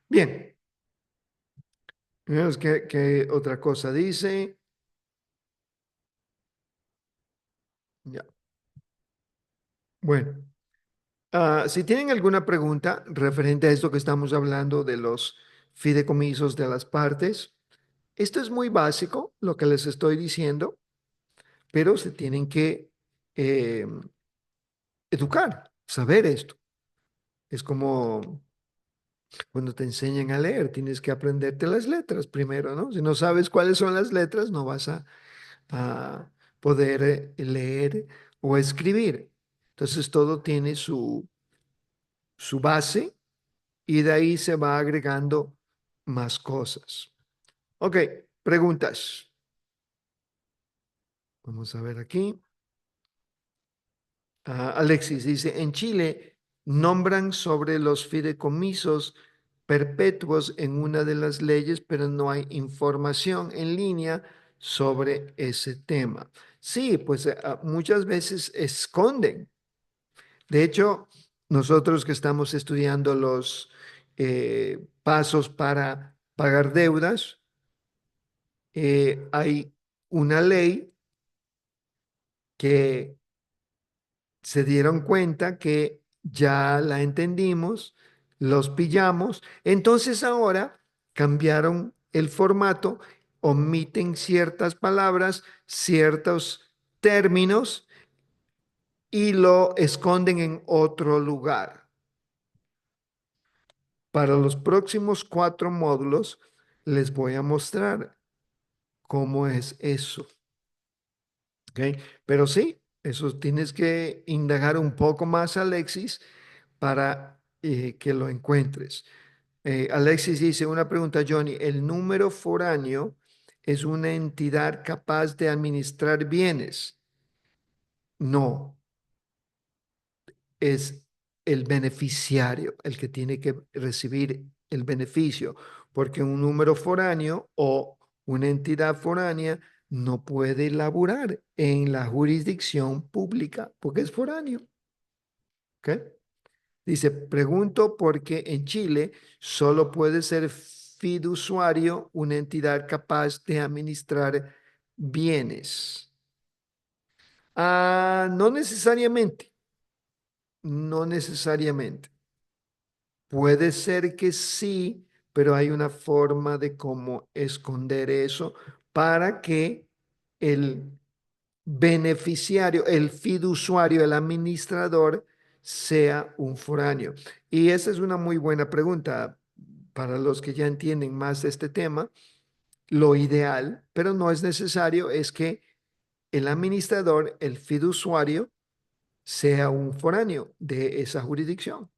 Bien. Veamos qué otra cosa dice. Ya. Bueno, si tienen alguna pregunta referente a esto que estamos hablando de los fideicomisos de las partes, esto es muy básico, lo que les estoy diciendo, pero se tienen que eh, educar, saber esto. Es como cuando te enseñan a leer, tienes que aprenderte las letras primero, ¿no? Si no sabes cuáles son las letras, no vas a poder leer o escribir. Entonces todo tiene su base y de ahí se va agregando más cosas. Ok, preguntas. Vamos a ver aquí. Alexis dice, en Chile nombran sobre los fideicomisos perpetuos en una de las leyes, pero no hay información en línea sobre ese tema. Sí, pues muchas veces esconden. De hecho, nosotros que estamos estudiando los pasos para pagar deudas, hay una ley que se dieron cuenta que ya la entendimos, los pillamos, entonces ahora cambiaron el formato, omiten ciertas palabras, ciertos términos y lo esconden en otro lugar. Para los próximos 4 módulos les voy a mostrar cómo es eso. ¿Ok? Pero sí, eso tienes que indagar un poco más, Alexis, para que lo encuentres. Alexis dice una pregunta, Johnny, ¿el número foráneo es una entidad capaz de administrar bienes? No, es el beneficiario el que tiene que recibir el beneficio, porque un número foráneo o una entidad foránea no puede laburar en la jurisdicción pública porque es foráneo. ¿Ok? Dice, pregunto por qué en Chile solo puede ser fiduciario una entidad capaz de administrar bienes. No necesariamente, no necesariamente. Puede ser que sí, pero hay una forma de cómo esconder eso para que el beneficiario, el fiduciario, el administrador sea un foráneo. Y esa es una muy buena pregunta para los que ya entienden más de este tema. Lo ideal, pero no es necesario, es que el administrador, el fiduciario, sea un foráneo de esa jurisdicción.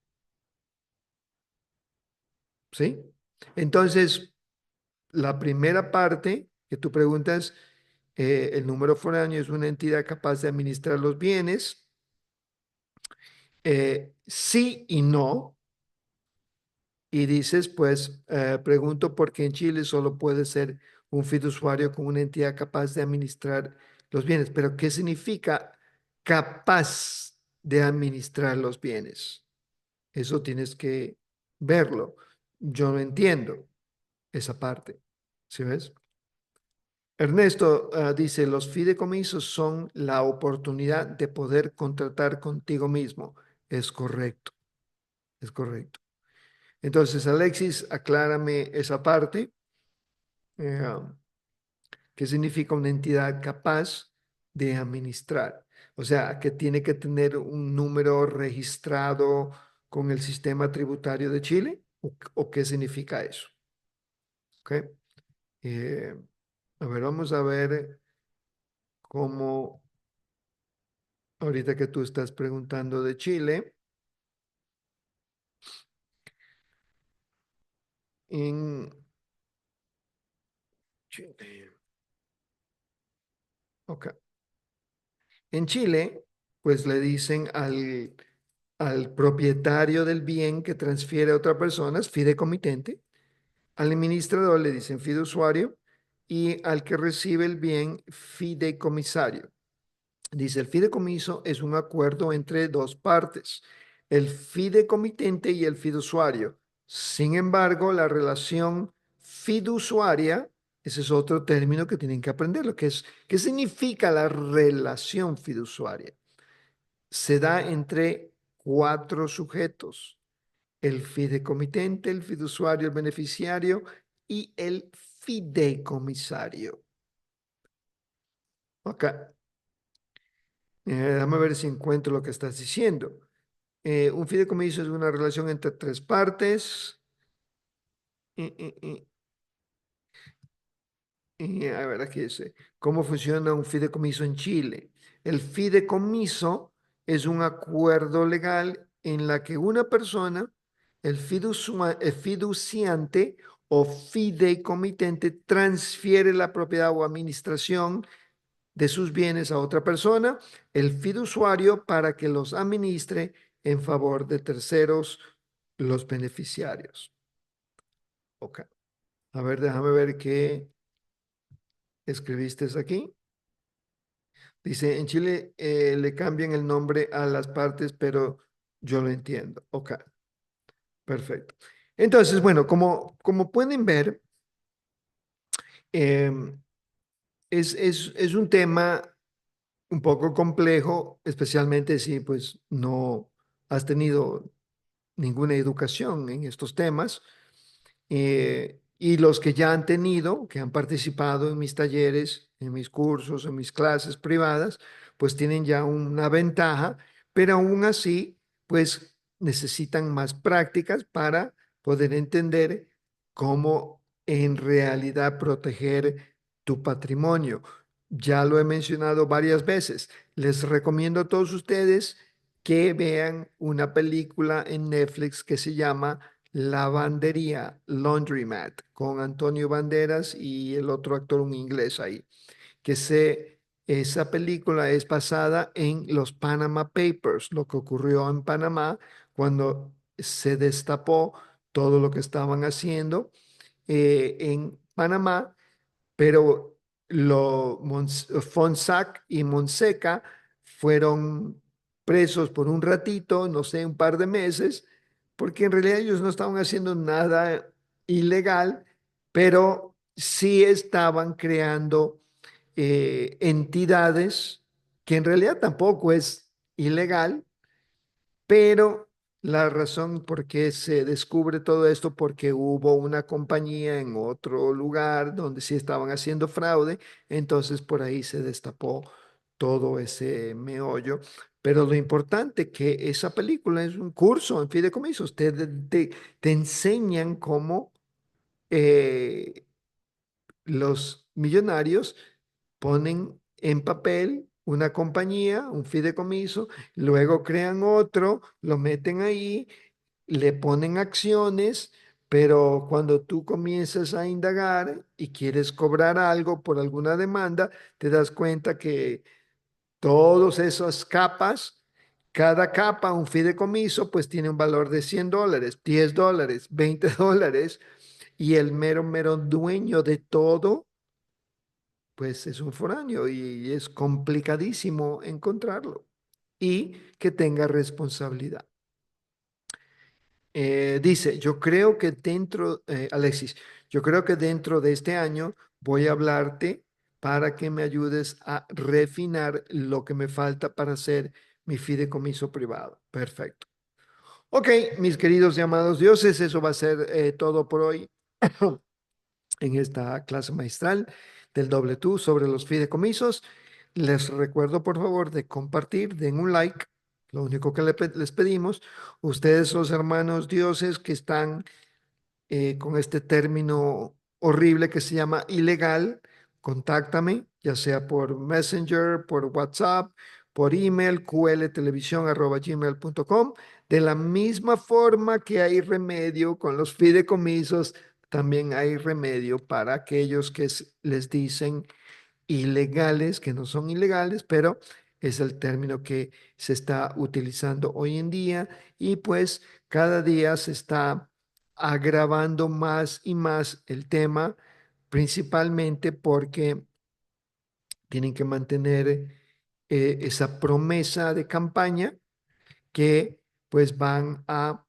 ¿Sí? Entonces, la primera parte que tú preguntas, el número foráneo es una entidad capaz de administrar los bienes. Sí y no. Y dices, pues, pregunto por qué en Chile solo puede ser un fiduciario con una entidad capaz de administrar los bienes. Pero, ¿qué significa capaz de administrar los bienes? Eso tienes que verlo. Yo no entiendo esa parte. ¿Sí ves? Ernesto dice, los fideicomisos son la oportunidad de poder contratar contigo mismo. Es correcto, es correcto. Entonces, Alexis, aclárame esa parte. Eh, ¿Qué significa una entidad capaz de administrar? O sea, que tiene que tener un número registrado con el sistema tributario de Chile. ¿O qué significa eso? ¿Ok? Eh, a ver, vamos a ver cómo, ahorita que tú estás preguntando de Chile, en Chile. Ok. En Chile, pues le dicen al propietario del bien que transfiere a otra persona, es fideicomitente, al administrador le dicen fiduciario y al que recibe el bien, fideicomisario. Dice, el fideicomiso es un acuerdo entre dos partes, el fideicomitente y el fiduciario. Sin embargo, la relación fiduciaria, ese es otro término que tienen que aprender, lo que es, ¿qué significa la relación fiduciaria? Se da entre 4 sujetos, el fideicomitente, el fiduciario, el beneficiario y el fideicomisario. Ok. Déjame ver si encuentro lo que estás diciendo. Un fideicomiso es una relación entre tres partes. Eh, eh, eh, a ver, aquí dice, ¿cómo funciona un fideicomiso en Chile? El fideicomiso es un acuerdo legal en la que una persona, el fiduciante o fideicomitente, transfiere la propiedad o administración de sus bienes a otra persona, el fiduciario, para que los administre en favor de terceros, los beneficiarios. Ok. A ver, déjame ver qué escribiste aquí. Dice, en Chile le cambian el nombre a las partes, pero yo lo entiendo. Ok, perfecto. Entonces, bueno, como pueden ver, em, es un tema un poco complejo, especialmente si pues no has tenido ninguna educación en estos temas. Y los que ya han tenido, que han participado en mis talleres, en mis cursos, en mis clases privadas, pues tienen ya una ventaja, pero aún así, pues necesitan más prácticas para poder entender cómo en realidad proteger tu patrimonio. Ya lo he mencionado varias veces. Les recomiendo a todos ustedes que vean una película en Netflix que se llama Lavandería, Laundromat, con Antonio Banderas y el otro actor, un inglés ahí, esa película es basada en los Panama Papers, lo que ocurrió en Panamá cuando se destapó todo lo que estaban haciendo en Panamá, pero Fonsac y Monseca fueron presos por un ratito, no sé, un par de meses, porque en realidad ellos no estaban haciendo nada ilegal, pero sí estaban creando entidades que en realidad tampoco es ilegal, pero la razón por qué se descubre todo esto, porque hubo una compañía en otro lugar donde sí estaban haciendo fraude, entonces por ahí se destapó todo ese meollo. Pero lo importante que esa película es un curso en fideicomisos, te enseñan cómo eh, los millonarios ponen en papel una compañía, un fideicomiso, luego crean otro, lo meten ahí, le ponen acciones, pero cuando tú comienzas a indagar y quieres cobrar algo por alguna demanda, te das cuenta que todas esas capas, cada capa, un fideicomiso, pues tiene un valor de $100, $10, $20, y el mero dueño de todo pues es un foráneo y es complicadísimo encontrarlo y que tenga responsabilidad. Dice, yo creo que Alexis, yo creo que dentro de este año voy a hablarte para que me ayudes a refinar lo que me falta para hacer mi fideicomiso privado. Perfecto. Ok, mis queridos y amados dioses, eso va a ser todo por hoy. En esta clase magistral del doble tú sobre los fideicomisos. Les recuerdo, por favor, de compartir, den un like. Lo único que les pedimos, ustedes, los hermanos dioses que están con este término horrible que se llama ilegal, contáctame, ya sea por Messenger, por WhatsApp, por email, qltelevisión@gmail.com. De la misma forma que hay remedio con los fideicomisos, también hay remedio para aquellos que les dicen ilegales, que no son ilegales, pero es el término que se está utilizando hoy en día y pues cada día se está agravando más y más el tema, principalmente porque tienen que mantener esa promesa de campaña que pues van a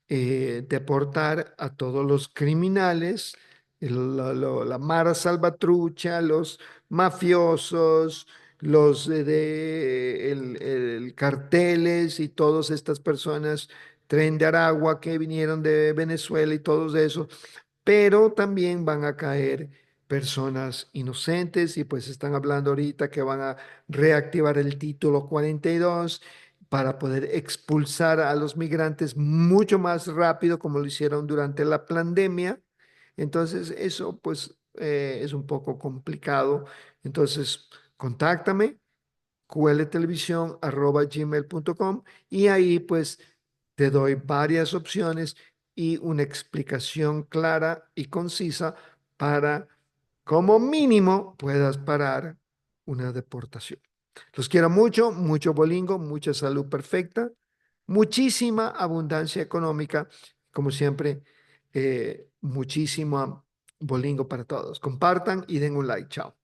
deportar a todos los criminales, la Mara Salvatrucha, los mafiosos, los el carteles y todas estas personas, Tren de Aragua que vinieron de Venezuela y todos eso, pero también van a caer personas inocentes y pues están hablando ahorita que van a reactivar el título 42 para poder expulsar a los migrantes mucho más rápido como lo hicieron durante la pandemia. Entonces eso pues es un poco complicado. Entonces contáctame qltelevisión@gmail.com y ahí pues te doy varias opciones y una explicación clara y concisa para como mínimo puedas parar una deportación. Los quiero mucho, mucho bolingo, mucha salud perfecta, muchísima abundancia económica, como siempre, muchísimo bolingo para todos. Compartan y den un like. Chao.